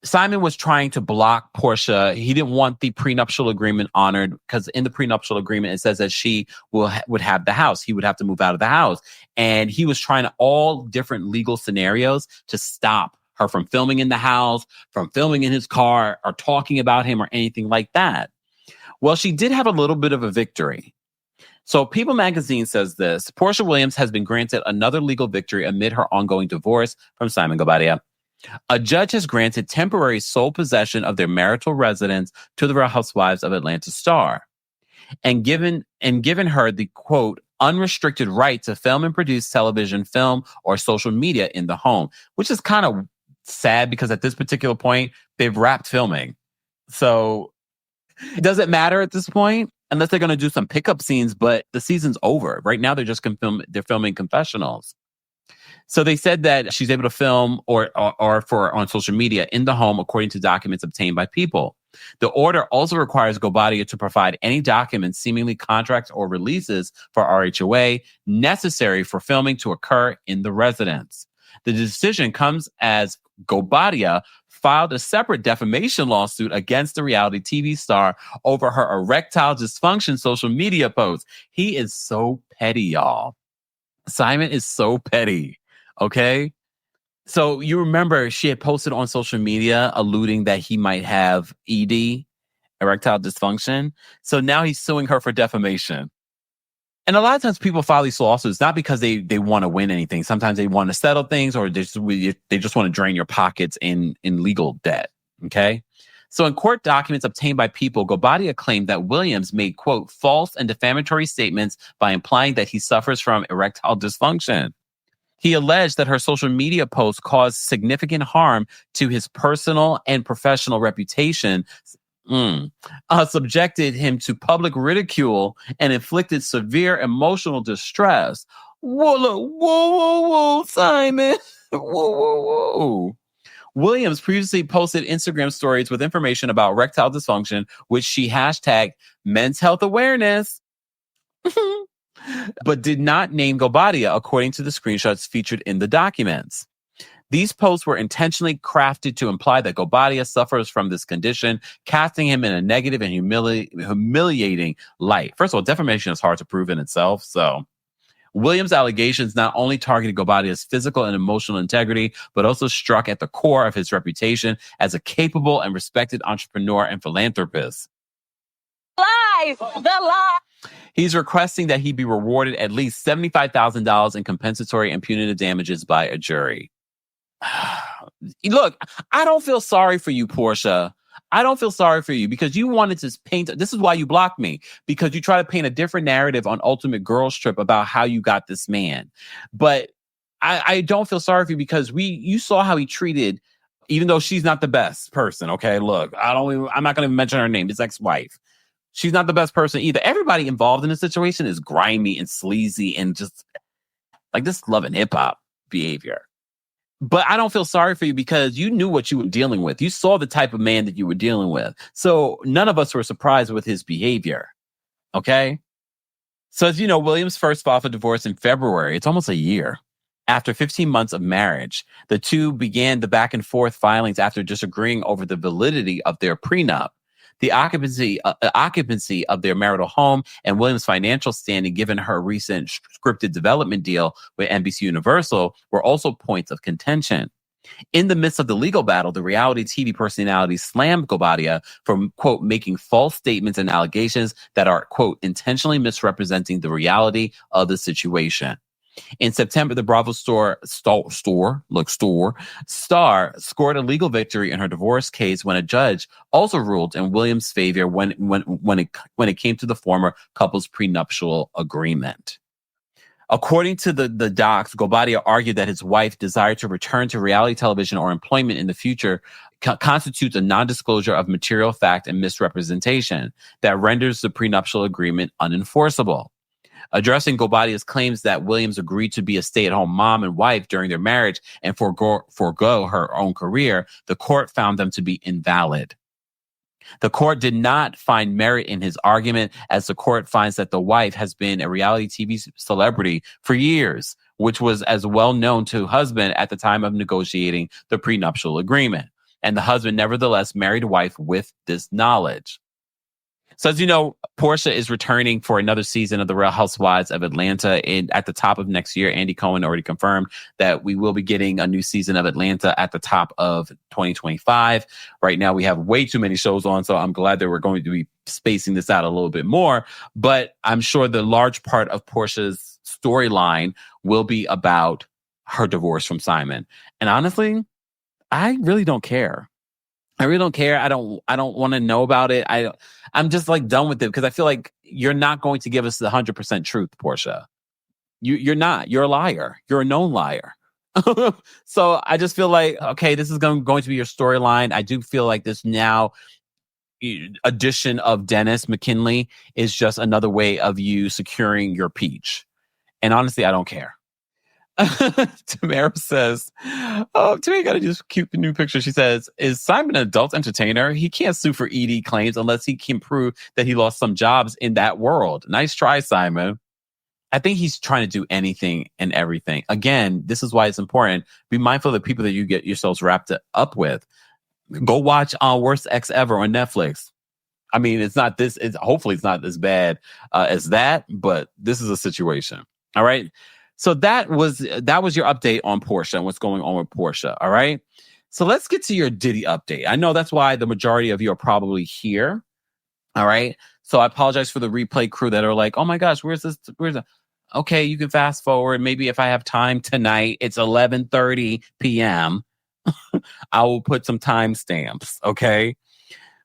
[SPEAKER 1] Simon was trying to block Portia. He didn't want the prenuptial agreement honored because in the prenuptial agreement, it says that she would have the house. He would have to move out of the house. And he was trying all different legal scenarios to stop her from filming in the house, from filming in his car, or talking about him or anything like that. Well, she did have a little bit of a victory. So People magazine says this: Portia Williams has been granted another legal victory amid her ongoing divorce from Simon Gobadia. A judge has granted temporary sole possession of their marital residence to the Real Housewives of Atlanta star and given her the, quote, unrestricted right to film and produce television, film, or social media in the home, which is kind of sad because at this particular point, they've wrapped filming. So it doesn't matter at this point unless they're going to do some pickup scenes, but the season's over. Right now, they're filming confessionals. So they said that she's able to film or for on social media in the home, according to documents obtained by People. The order also requires Gobadia to provide any documents, seemingly contracts or releases for RHOA necessary for filming to occur in the residence. The decision comes as Gobadia filed a separate defamation lawsuit against the reality TV star over her erectile dysfunction social media posts. He is so petty, y'all. Simon is so petty. Okay. So you remember she had posted on social media alluding that he might have ED, erectile dysfunction. So now he's suing her for defamation. And a lot of times people file these lawsuits not because they want to win anything. Sometimes they want to settle things, or they just want to drain your pockets in legal debt. Okay. So in court documents obtained by People, Gobadia claimed that Williams made, quote, false and defamatory statements by implying that he suffers from erectile dysfunction. He alleged that her social media posts caused significant harm to his personal and professional reputation, subjected him to public ridicule, and inflicted severe emotional distress. Whoa, Simon. Whoa. Williams previously posted Instagram stories with information about erectile dysfunction, which she hashtagged men's health awareness. But did not name Gobadia, according to the screenshots featured in the documents. These posts were intentionally crafted to imply that Gobadia suffers from this condition, casting him in a negative and humiliating light. First of all, defamation is hard to prove in itself. So Williams' allegations not only targeted Gobadia's physical and emotional integrity, but also struck at the core of his reputation as a capable and respected entrepreneur and philanthropist.
[SPEAKER 2] The lie.
[SPEAKER 1] He's requesting that he be rewarded at least $75,000 in compensatory and punitive damages by a jury. Look, I don't feel sorry for you, Porsha. I don't feel sorry for you because you wanted to paint. This is why you blocked me, because you try to paint a different narrative on Ultimate Girls Trip about how you got this man. But I don't feel sorry for you because you saw how he treated, even though she's not the best person. Okay, look, I'm not going to mention her name. His ex-wife. She's not the best person either. Everybody involved in the situation is grimy and sleazy and just like this love and hip hop behavior. But I don't feel sorry for you because you knew what you were dealing with. You saw the type of man that you were dealing with. So none of us were surprised with his behavior. Okay? So as you know, Williams first filed for divorce in February. It's almost a year. After 15 months of marriage, the two began the back and forth filings after disagreeing over the validity of their prenup. The occupancy of their marital home and Williams' financial standing, given her recent scripted development deal with NBC Universal, were also points of contention. In the midst of the legal battle, the reality TV personality slammed Gobadia for, quote, making false statements and allegations that are, quote, intentionally misrepresenting the reality of the situation. In September, the Bravo star scored a legal victory in her divorce case when a judge also ruled in Williams' favor when it came to the former couple's prenuptial agreement. According to the docs, Gobadia argued that his wife desired to return to reality television or employment in the future constitutes a non-disclosure of material fact and misrepresentation that renders the prenuptial agreement unenforceable. Addressing Gobadia's claims that Williams agreed to be a stay-at-home mom and wife during their marriage and forego her own career, the court found them to be invalid. The court did not find merit in his argument, as the court finds that the wife has been a reality TV celebrity for years, which was as well known to husband at the time of negotiating the prenuptial agreement. And the husband nevertheless married a wife with this knowledge. So as you know, Porsha is returning for another season of The Real Housewives of Atlanta at the top of next year. Andy Cohen already confirmed that we will be getting a new season of Atlanta at the top of 2025. Right now, we have way too many shows on, so I'm glad that we're going to be spacing this out a little bit more. But I'm sure the large part of Porsha's storyline will be about her divorce from Simon. And honestly, I really don't care. I really don't care. I don't want to know about it. I'm just like done with it because I feel like you're not going to give us the 100% truth, Porsha. You're not. You're a liar. You're a known liar. So I just feel like, okay, this is going to be your storyline. I do feel like this now addition of Dennis McKinley is just another way of you securing your peach. And honestly, I don't care. Tamara says, Tamara got just cute new picture. She says, is Simon an adult entertainer? He can't sue for ED claims unless he can prove that he lost some jobs in that world. Nice try, Simon. I think he's trying to do anything and everything. Again, this is why it's important. Be mindful of the people that you get yourselves wrapped up with. Go watch Worst Ex Ever on Netflix. I mean, hopefully it's not as bad as that, but this is a situation. All right. So that was your update on Porsha and what's going on with Porsha. All right. So let's get to your Diddy update. I know that's why the majority of you are probably here. All right. So I apologize for the replay crew that are like, oh my gosh, where's this? Okay, you can fast forward. Maybe if I have time tonight, it's 11:30 p.m. I will put some timestamps. Okay.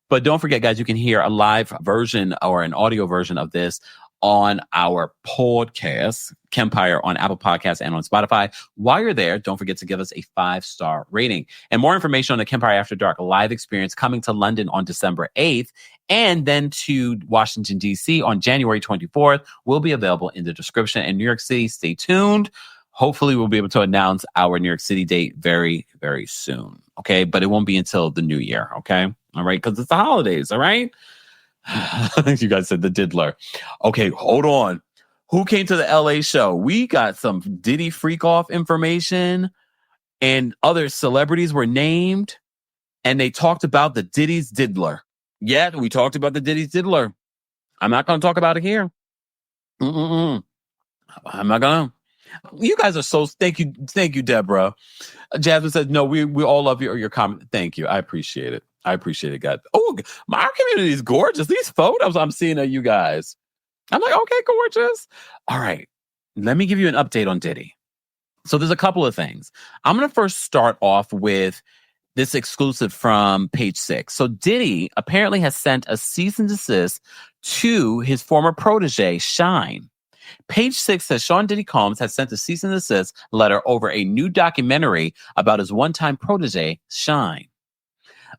[SPEAKER 1] But don't forget, guys, you can hear a live version or an audio version of this on our podcast, Kempire, on Apple Podcasts and on Spotify. While you're there, don't forget to give us a 5-star rating. And more information on the Kempire After Dark live experience coming to London on December 8th and then to Washington, D.C. on January 24th will be available in the description. And New York City, stay tuned. Hopefully, we'll be able to announce our New York City date very, very soon. Okay, but it won't be until the new year. Okay, all right, because it's the holidays. All right. You guys said the diddler. Okay, hold on. Who came to the LA show? We got some Diddy freak off information. and other celebrities were named, and they talked about the Diddy's Diddler. Yeah, we talked about the Diddy's Diddler. I'm not going to talk about it here. I'm not going to. You guys are so... Thank you, Deborah. Jasmine says, no, we all love your comment. Thank you. I appreciate it. God. Oh, our community is gorgeous. These photos I'm seeing of you guys. I'm like, okay, gorgeous. All right. Let me give you an update on Diddy. So there's a couple of things. I'm going to first start off with this exclusive from Page 6. So Diddy apparently has sent a cease and desist to his former protege, Shine. Page 6 says Sean Diddy Combs has sent a cease and desist letter over a new documentary about his one-time protege, Shine.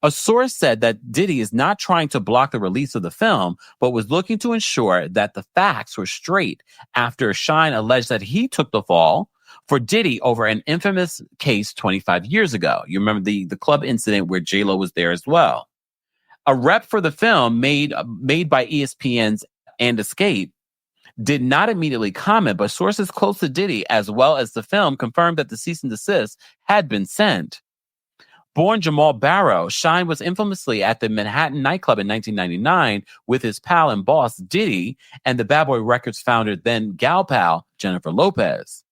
[SPEAKER 1] A source said that Diddy is not trying to block the release of the film, but was looking to ensure that the facts were straight after Shine alleged that he took the fall for Diddy over an infamous case 25 years ago. You remember the club incident where J-Lo was there as well. A rep for the film made by ESPN's And Escape did not immediately comment, but sources close to Diddy as well as the film confirmed that the cease and desist had been sent. Born Jamal Barrow, Shine was infamously at the Manhattan nightclub in 1999 with his pal and boss Diddy and the Bad Boy Records founder, then gal pal, Jennifer Lopez.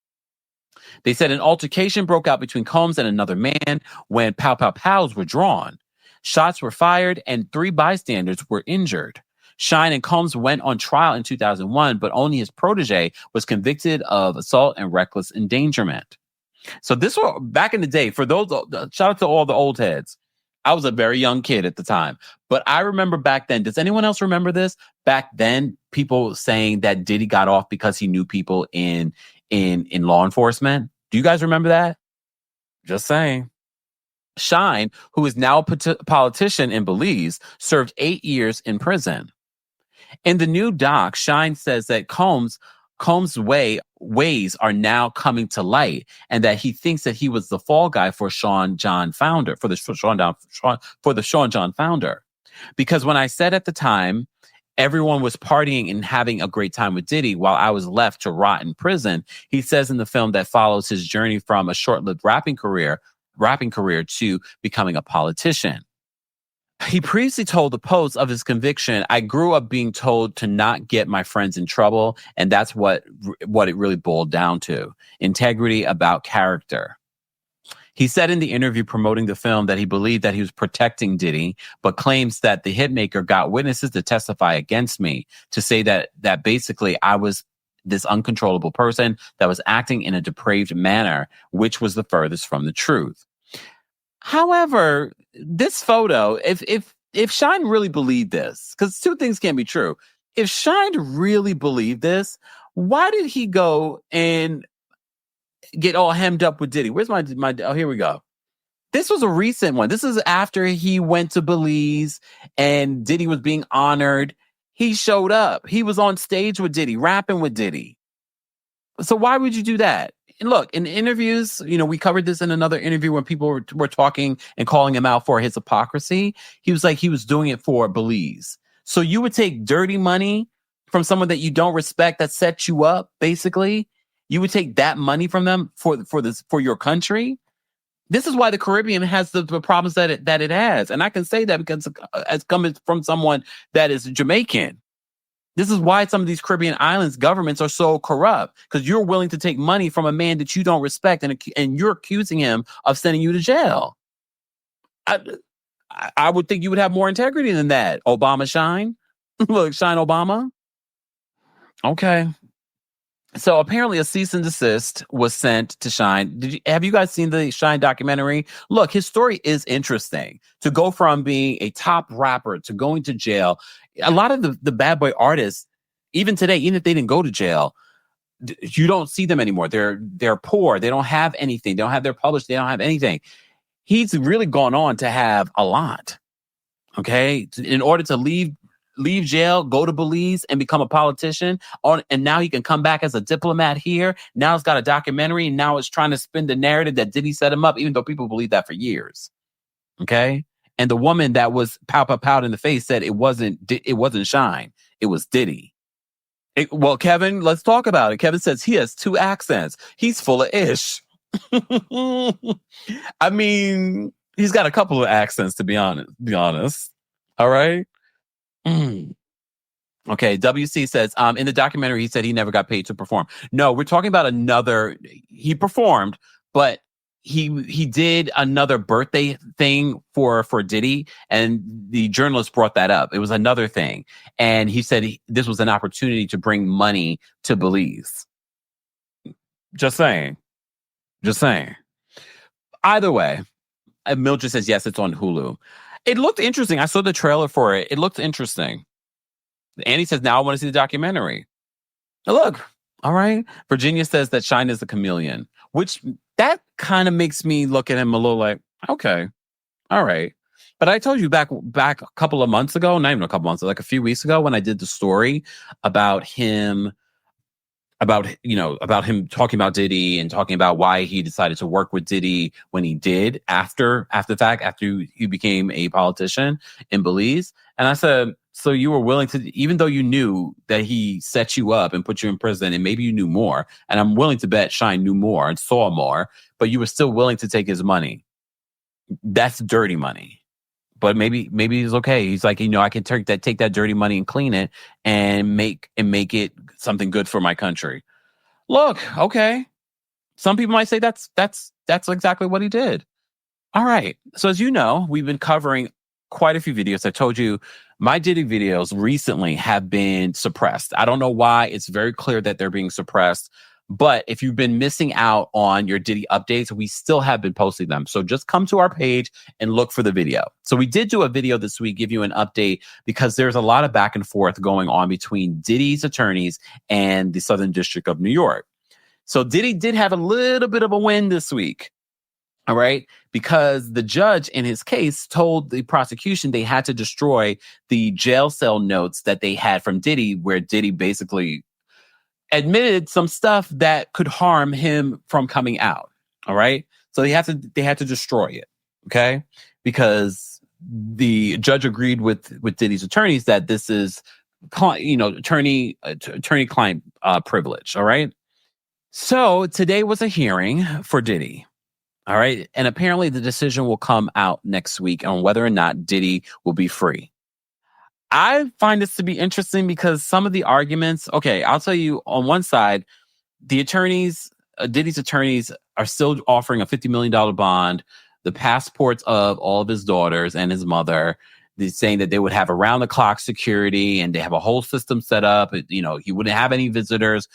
[SPEAKER 1] They said an altercation broke out between Combs and another man when pow-pow-pows were drawn. Shots were fired and 3 bystanders were injured. Shine and Combs went on trial in 2001, but only his protege was convicted of assault and reckless endangerment. So this was back in the day. For those, shout out to all the old heads. I was a very young kid at the time, but I remember back then. Does anyone else remember this? Back then, people saying that Diddy got off because he knew people in law enforcement. Do you guys remember that? Just saying. Shine, who is now a politician in Belize, served 8 years in prison. In the new doc, Shine says that Combs' ways are now coming to light, and that he thinks that he was the fall guy for the Sean John founder. Because when I said at the time, everyone was partying and having a great time with Diddy while I was left to rot in prison, he says in the film that follows his journey from a short-lived rapping career to becoming a politician. He previously told the Post of his conviction, I grew up being told to not get my friends in trouble, and that's what it really boiled down to. Integrity about character. He said in the interview promoting the film that he believed that he was protecting Diddy, but claims that the hitmaker got witnesses to testify against me, to say that basically I was this uncontrollable person that was acting in a depraved manner, which was the furthest from the truth. However, this photo, if Shine really believed this, because 2 things can be true. If Shine really believed this, why did he go and get all hemmed up with Diddy? Where's my oh, here we go. This was a recent one. This is after he went to Belize and Diddy was being honored. He showed up. He was on stage with Diddy, rapping with Diddy. So why would you do that? And look, in interviews, we covered this in another interview when people were talking and calling him out for his hypocrisy. He was like, he was doing it for Belize. So you would take dirty money from someone that you don't respect, that sets you up, basically. You would take that money from them for your country. This is why the Caribbean has the problems that it has. And I can say that because it's coming from someone that is Jamaican. This is why some of these Caribbean islands governments are so corrupt, because you're willing to take money from a man that you don't respect, and you're accusing him of sending you to jail. I would think you would have more integrity than that. Obama Shine. Look, Shine Obama. Okay. So apparently a cease and desist was sent to Shine. Have you guys seen the Shine documentary? Look, his story is interesting. To go from being a top rapper to going to jail. A lot of the bad boy artists, even today, even if they didn't go to jail, you don't see them anymore. They're poor. They don't have anything. They don't have their published. They don't have anything. He's really gone on to have a lot. Okay. In order to leave jail, go to Belize and become a politician, and now he can come back as a diplomat here. Now it's got a documentary, and now it's trying to spin the narrative that Diddy set him up, even though people believe that for years. Okay. And the woman that was pow in the face said it wasn't Shine. It was Diddy. Well, Kevin, let's talk about it. Kevin says he has 2 accents. He's full of ish. I mean, he's got a couple of accents, to be honest. All right. Mm. Okay. WC says, in the documentary, he said he never got paid to perform. No, we're talking about another. He performed, but he did another birthday thing for Diddy, and the journalist brought that up. It was another thing, and he said this was an opportunity to bring money to Belize. Just saying. Either way, Mildred says yes, it's on Hulu. It looked interesting. I saw the trailer for it. It looked interesting. Annie says, now I want to see the documentary. Look, all right. Virginia says that Shine is a chameleon, which that kind of makes me look at him a little like, okay, all right. But I told you back a couple of months ago, not even a couple months, like a few weeks ago, when I did the story about him talking about Diddy and talking about why he decided to work with Diddy when he did after he became a politician in Belize. And I said, so you were willing to, even though you knew that he set you up and put you in prison, and maybe you knew more, and I'm willing to bet Shine knew more and saw more, but you were still willing to take his money. That's dirty money. But maybe he's okay. He's like, I can take that dirty money and clean it and make it something good for my country. Look, okay. Some people might say that's exactly what he did. All right. So as you know, we've been covering quite a few videos. I told you my Diddy videos recently have been suppressed. I don't know why. It's very clear that they're being suppressed. But if you've been missing out on your Diddy updates, we still have been posting them. So just come to our page and look for the video. So we did do a video this week, give you an update, because there's a lot of back and forth going on between Diddy's attorneys and the Southern District of New York. So Diddy did have a little bit of a win this week. All right. Because the judge in his case told the prosecution they had to destroy the jail cell notes that they had from Diddy, where Diddy basically admitted some stuff that could harm him from coming out. All right. So they had to destroy it. Okay. Because the judge agreed with Diddy's attorneys that this is, attorney-client privilege. All right. So today was a hearing for Diddy. All right. And apparently the decision will come out next week on whether or not Diddy will be free. I find this to be interesting because some of the arguments, okay, I'll tell you, on one side, the attorneys, Diddy's attorneys are still offering a $50 million bond, the passports of all of his daughters and his mother. They're saying that they would have around the clock security and they have a whole system set up. He wouldn't have any visitors,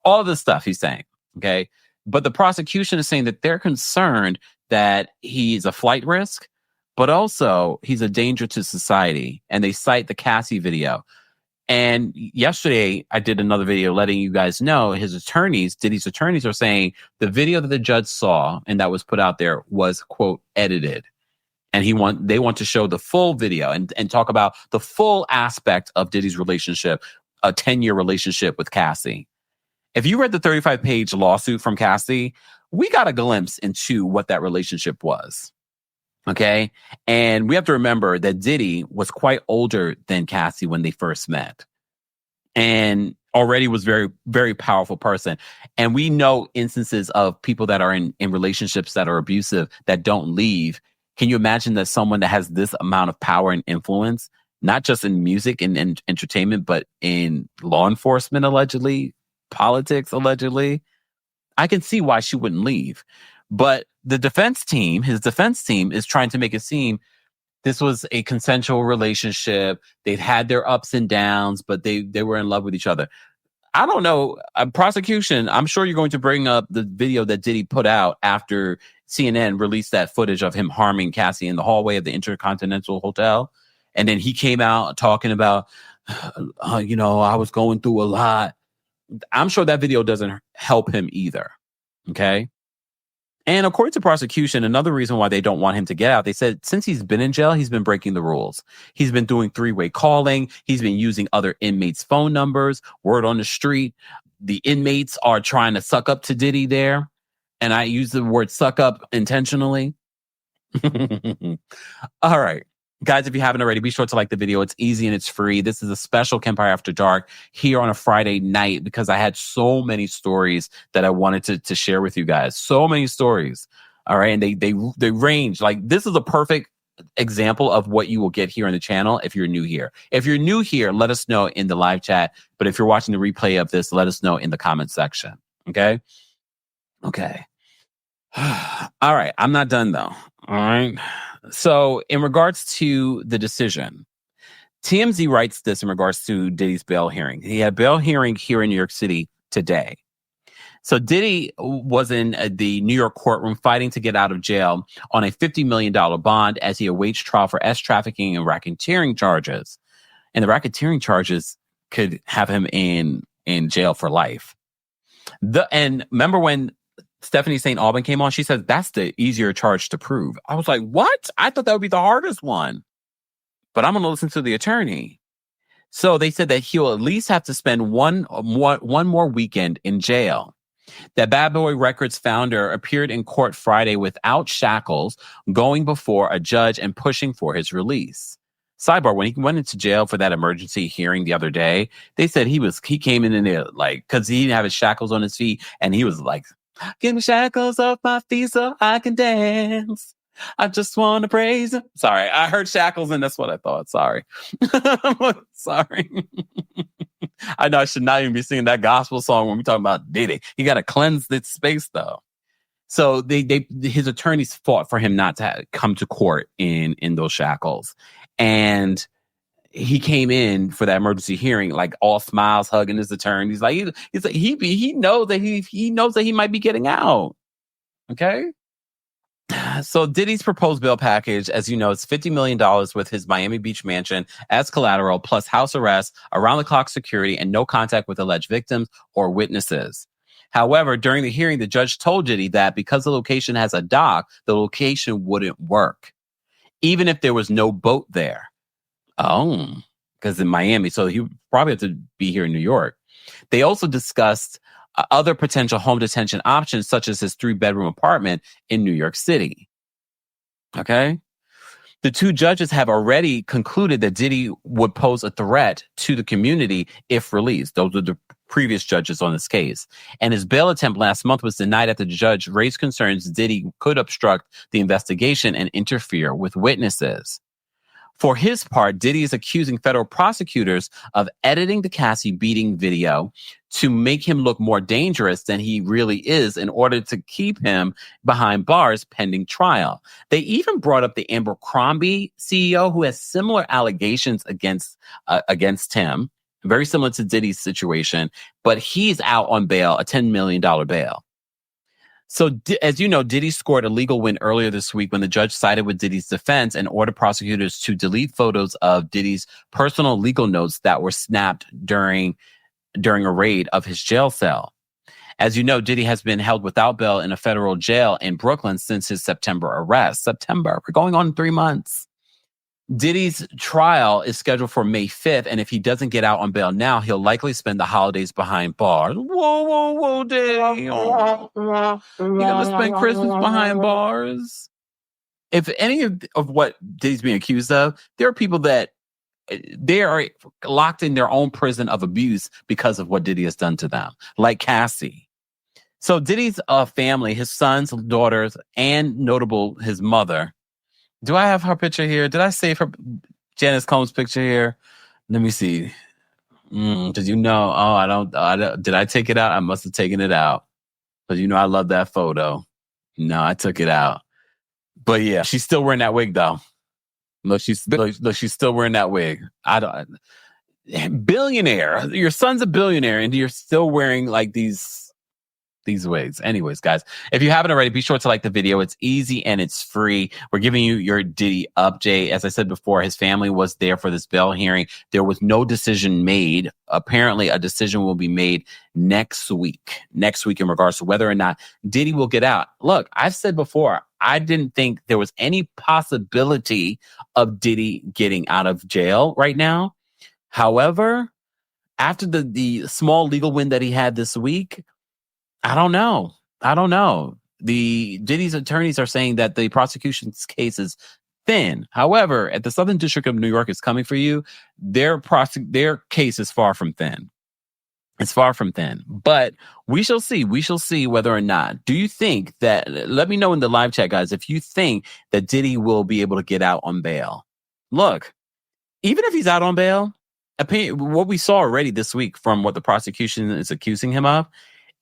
[SPEAKER 1] all of this stuff he's saying. Okay. But the prosecution is saying that they're concerned that he's a flight risk, but also he's a danger to society. And they cite the Cassie video. And yesterday I did another video letting you guys know Diddy's attorneys are saying the video that the judge saw and that was put out there was, quote, edited. And they want to show the full video and talk about the full aspect of Diddy's relationship, a 10-year relationship with Cassie. If you read the 35-page lawsuit from Cassie, we got a glimpse into what that relationship was. Okay. And we have to remember that Diddy was quite older than Cassie when they first met. And already was very, very powerful person. And we know instances of people that are in relationships that are abusive that don't leave. Can you imagine that someone that has this amount of power and influence, not just in music and entertainment, but in law enforcement, allegedly, politics, allegedly? I can see why she wouldn't leave. But his defense team is trying to make it seem this was a consensual relationship. They've had their ups and downs, but they were in love with each other. I don't know. Prosecution, I'm sure you're going to bring up the video that Diddy put out after CNN released that footage of him harming Cassie in the hallway of the Intercontinental Hotel. And then he came out talking about, I was going through a lot. I'm sure that video doesn't help him either. Okay. And according to prosecution, another reason why they don't want him to get out, they said since he's been in jail, he's been breaking the rules. He's been doing three-way calling. He's been using other inmates' phone numbers, word on the street. The inmates are trying to suck up to Diddy there. And I use the word suck up intentionally. All right. Guys, if you haven't already, be sure to like the video. It's easy and it's free. This is a special Kempire After Dark here on a Friday night because I had so many stories that I wanted to share with you guys. So many stories. All right. And they range. Like, this is a perfect example of what you will get here on the channel if you're new here. If you're new here, let us know in the live chat. But if you're watching the replay of this, let us know in the comment section. Okay? Okay. All right. I'm not done, though. All right. So in regards to the decision, TMZ writes this in regards to Diddy's bail hearing. He had a bail hearing here in New York City today. So Diddy was in the New York courtroom fighting to get out of jail on a $50 million bond as he awaits trial for trafficking and racketeering charges. And the racketeering charges could have him in jail for life. And remember when Stephanie St. Aubin came on, she said that's the easier charge to prove. I was like, what? I thought that would be the hardest one. But I'm going to listen to the attorney. So they said that he'll at least have to spend one more weekend in jail. That Bad Boy Records founder appeared in court Friday without shackles, going before a judge and pushing for his release. Sidebar, when he went into jail for that emergency hearing the other day, they said he came in there like, because he didn't have his shackles on his feet, and he was like, give me shackles off my feet so I can dance. I just want to praise him. Sorry, I heard shackles and that's what I thought. Sorry. Sorry. I know I should not even be singing that gospel song when we talk about Diddy. He got to cleanse this space, though. So his attorneys fought for him not to come to court in those shackles. And he came in for that emergency hearing, like all smiles, hugging his attorney. He's like, he knows that he knows that he might be getting out. Okay. So Diddy's proposed bail package, as you know, it's $50 million with his Miami Beach mansion as collateral, plus house arrest, around-the-clock security, and no contact with alleged victims or witnesses. However, during the hearing, the judge told Diddy that because the location has a dock, the location wouldn't work, even if there was no boat there. Oh, because in Miami, so he would probably have to be here in New York. They also discussed other potential home detention options, such as his 3-bedroom apartment in New York City. Okay. The two judges have already concluded that Diddy would pose a threat to the community if released. Those are the previous judges on this case. And his bail attempt last month was denied after the judge raised concerns Diddy could obstruct the investigation and interfere with witnesses. For his part, Diddy is accusing federal prosecutors of editing the Cassie beating video to make him look more dangerous than he really is in order to keep him behind bars pending trial. They even brought up the Abercrombie CEO, who has similar allegations against him, very similar to Diddy's situation, but he's out on bail, a $10 million bail. So, as you know, Diddy scored a legal win earlier this week when the judge sided with Diddy's defense and ordered prosecutors to delete photos of Diddy's personal legal notes that were snapped during a raid of his jail cell. As you know, Diddy has been held without bail in a federal jail in Brooklyn since his September arrest. We're going on 3 months. Diddy's trial is scheduled for May 5th, and if he doesn't get out on bail now, he'll likely spend the holidays behind bars. Whoa, Diddy. You gonna spend Christmas behind bars? If any of what Diddy's being accused of, there are people that they are locked in their own prison of abuse because of what Diddy has done to them, like Cassie. So Diddy's family, his sons, daughters, and notable his mother. Do I have her picture here? Did I save her Janice Combs picture here? Let me see. Did you know? Oh, I don't. Did I take it out? I must have taken it out. But you know, I love that photo. No, I took it out. But yeah, she's still wearing that wig though. Look, she's still wearing that wig. Billionaire. Your son's a billionaire, and you're still wearing like these wigs. Anyways, guys, if you haven't already, be sure to like the video. It's easy and it's free. We're giving you your Diddy update. As I said before, his family was there for this bail hearing. There was no decision made. Apparently, a decision will be made next week in regards to whether or not Diddy will get out. Look, I've said before, I didn't think there was any possibility of Diddy getting out of jail right now. However, after the small legal win that he had this week, I don't know. The Diddy's attorneys are saying that the prosecution's case is thin. However, at the Southern District of New York is coming for you. Their case is far from thin. It's far from thin, but we shall see. We shall see whether or not. Do you think that, let me know in the live chat, guys, if you think that Diddy will be able to get out on bail. Look, even if he's out on bail, what we saw already this week from what the prosecution is accusing him of,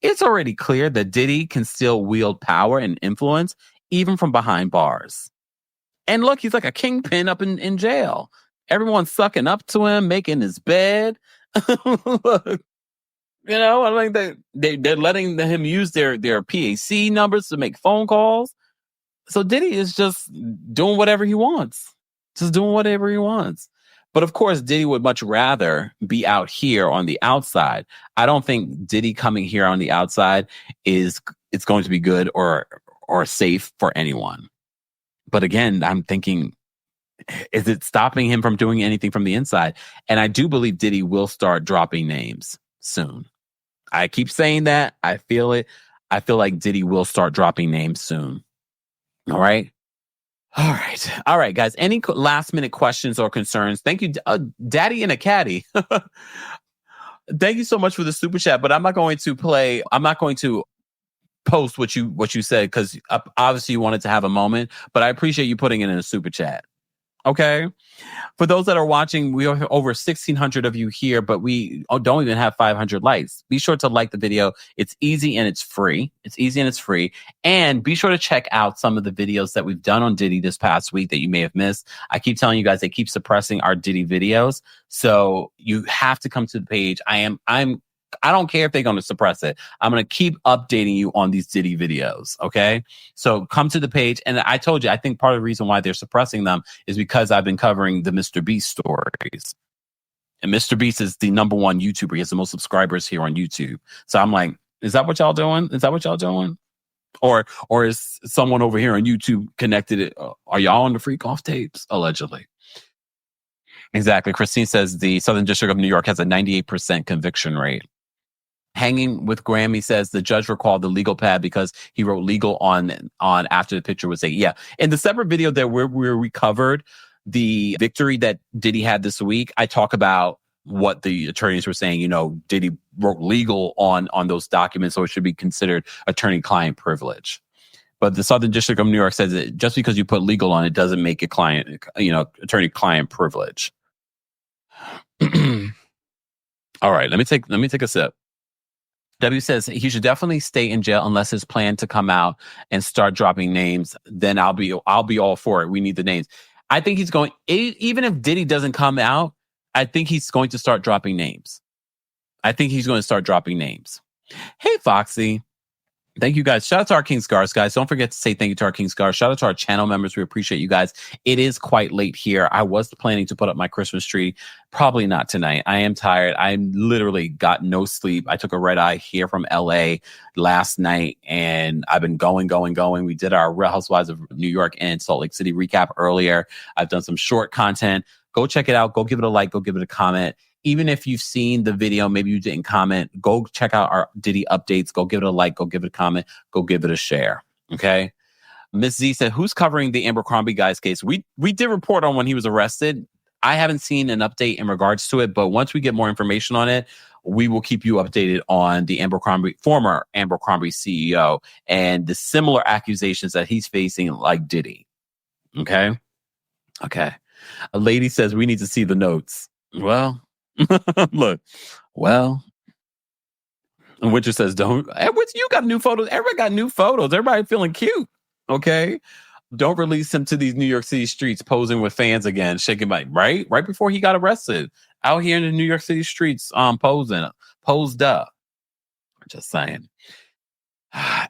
[SPEAKER 1] it's already clear that Diddy can still wield power and influence even from behind bars. And look, he's like a kingpin up in jail. Everyone's sucking up to him, making his bed. Look. You know, I think they're letting him use their PAC numbers to make phone calls. So Diddy is just doing whatever he wants. Just doing whatever he wants. But of course, Diddy would much rather be out here on the outside. I don't think Diddy coming here on the outside it's going to be good or safe for anyone. But again, I'm thinking, is it stopping him from doing anything from the inside? And I do believe Diddy will start dropping names soon. I keep saying that. I feel it. I feel like Diddy will start dropping names soon. All right. All right, guys. Any last minute questions or concerns? Thank you, Daddy and a Caddy. Thank you so much for the super chat, but I'm not going to post what you said because obviously you wanted to have a moment, but I appreciate you putting it in a super chat. Okay. For those that are watching, we have over 1,600 of you here, but we don't even have 500 likes. Be sure to like the video. It's easy and it's free. And be sure to check out some of the videos that we've done on Diddy this past week that you may have missed. I keep telling you guys, they keep suppressing our Diddy videos. So you have to come to the page. I don't care if they're going to suppress it. I'm going to keep updating you on these Diddy videos. Okay. So come to the page. And I told you, I think part of the reason why they're suppressing them is because I've been covering the Mr. Beast stories. And Mr. Beast is the number one YouTuber. He has the most subscribers here on YouTube. So I'm like, is that what y'all doing? Or is someone over here on YouTube connected? Are y'all on the freak off tapes? Allegedly. Exactly. Christine says the Southern District of New York has a 98% conviction rate. Hanging with Grammy says the judge recalled the legal pad because he wrote legal on after the picture was taken. Yeah. In the separate video that where we covered the victory that Diddy had this week, I talk about what the attorneys were saying. You know, Diddy wrote legal on those documents, so it should be considered attorney-client privilege. But the Southern District of New York says that just because you put legal on it doesn't make it attorney-client privilege. All right, let me take a sip. W says he should definitely stay in jail unless his plan to come out and start dropping names. Then I'll be all for it. We need the names. I think he's going, even if Diddy doesn't come out, I think he's going to start dropping names. Hey, Foxy. Thank you, guys. Shout out to our King Scars, guys. Don't forget to say thank you to our King Scars. Shout out to our channel members. We appreciate you guys. It is quite late here. I was planning to put up my Christmas tree. Probably not tonight. I am tired. I literally got no sleep. I took a red eye here from LA last night, and I've been going. We did our Real Housewives of New York and Salt Lake City recap earlier. I've done some short content. Go check it out. Go give it a like. Go give it a comment. Even if you've seen the video, maybe you didn't comment, go check out our Diddy updates. Go give it a like. Go give it a comment. Go give it a share. Okay. Miss Z said, who's covering the Abercrombie guy's case? We did report on when he was arrested. I haven't seen an update in regards to it, but once we get more information on it, we will keep you updated on the former Abercrombie CEO and the similar accusations that he's facing like Diddy. Okay. A lady says we need to see the notes. Well, look, and Witcher says, don't. Edwards, you got new photos. Everybody got new photos. Everybody feeling cute. Okay. Don't release him to these New York City streets posing with fans again, shaking my right before he got arrested. Out here in the New York City streets, posed up. Just saying.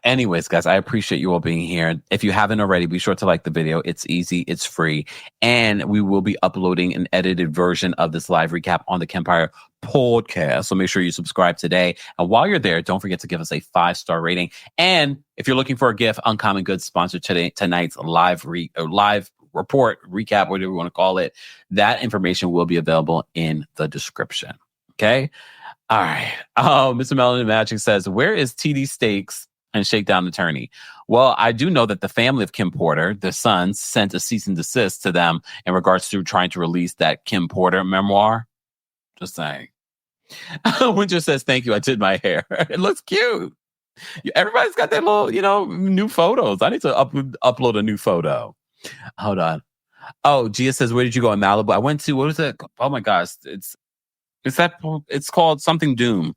[SPEAKER 1] Anyways, guys, I appreciate you all being here. If you haven't already, be sure to like the video. It's easy, it's free, and we will be uploading an edited version of this live recap on the Kempire podcast. So make sure you subscribe today. And while you're there, don't forget to give us a 5-star rating. And if you're looking for a gift, Uncommon Goods sponsored tonight's live report, recap, whatever you want to call it. That information will be available in the description. Okay. All right. Mr. Melanin Magic says, where is TD Stakes and Shakedown Attorney? Well, I do know that the family of Kim Porter, the sons, sent a cease and desist to them in regards to trying to release that Kim Porter memoir. Just saying. Winter says, thank you. I did my hair. It looks cute. Everybody's got their little, new photos. I need to upload a new photo. Hold on. Oh, Gia says, where did you go in Malibu? I went to, what was it? Oh my gosh. It's called something Doom.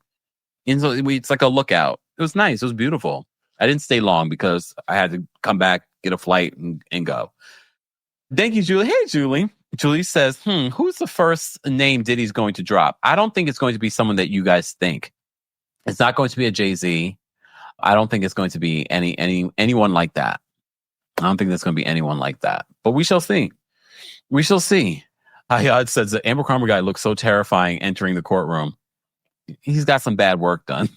[SPEAKER 1] It's like a lookout. It was nice. It was beautiful. I didn't stay long because I had to come back, get a flight and go. Thank you, Julie. Hey, Julie. Julie says, who's the first name Diddy's going to drop? I don't think it's going to be someone that you guys think. It's not going to be a Jay-Z. I don't think it's going to be anyone like that. I don't think there's going to be anyone like that. But we shall see. We shall see. Hayad says the Amber Kramer guy looks so terrifying entering the courtroom. He's got some bad work done.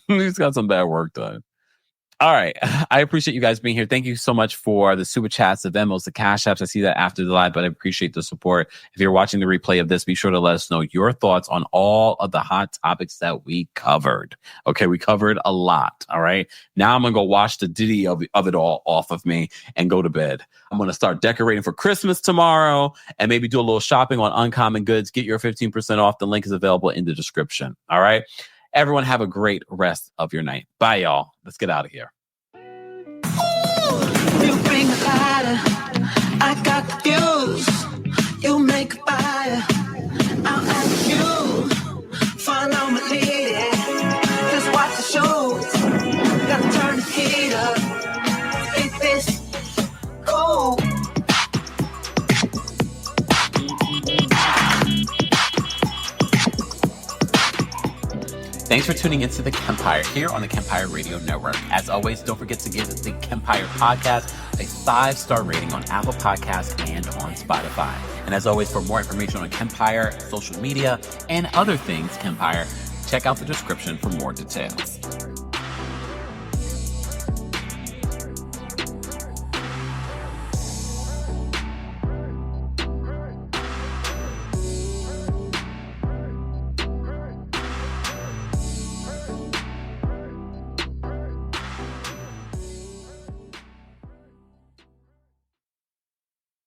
[SPEAKER 1] All right. I appreciate you guys being here. Thank you so much for the super chats, the Venmos, the Cash Apps. I see that after the live, but I appreciate the support. If you're watching the replay of this, be sure to let us know your thoughts on all of the hot topics that we covered. Okay, we covered a lot. All right. Now I'm going to go wash the Diddy of it all off of me and go to bed. I'm going to start decorating for Christmas tomorrow and maybe do a little shopping on Uncommon Goods. Get your 15% off. The link is available in the description. All right. Everyone have a great rest of your night. Bye, y'all. Let's get out of here.
[SPEAKER 5] You bring the lighter, I got the fuse. You make a fire, I'll ask you. Follow my lead, just watch the show. Gotta turn the heat up. Get this cold.
[SPEAKER 1] Thanks for tuning into the Kempire here on the Kempire Radio Network. As always, don't forget to give the Kempire podcast a 5-star rating on Apple Podcasts and on Spotify. And as always, for more information on Kempire, social media, and other things Kempire, check out the description for more details.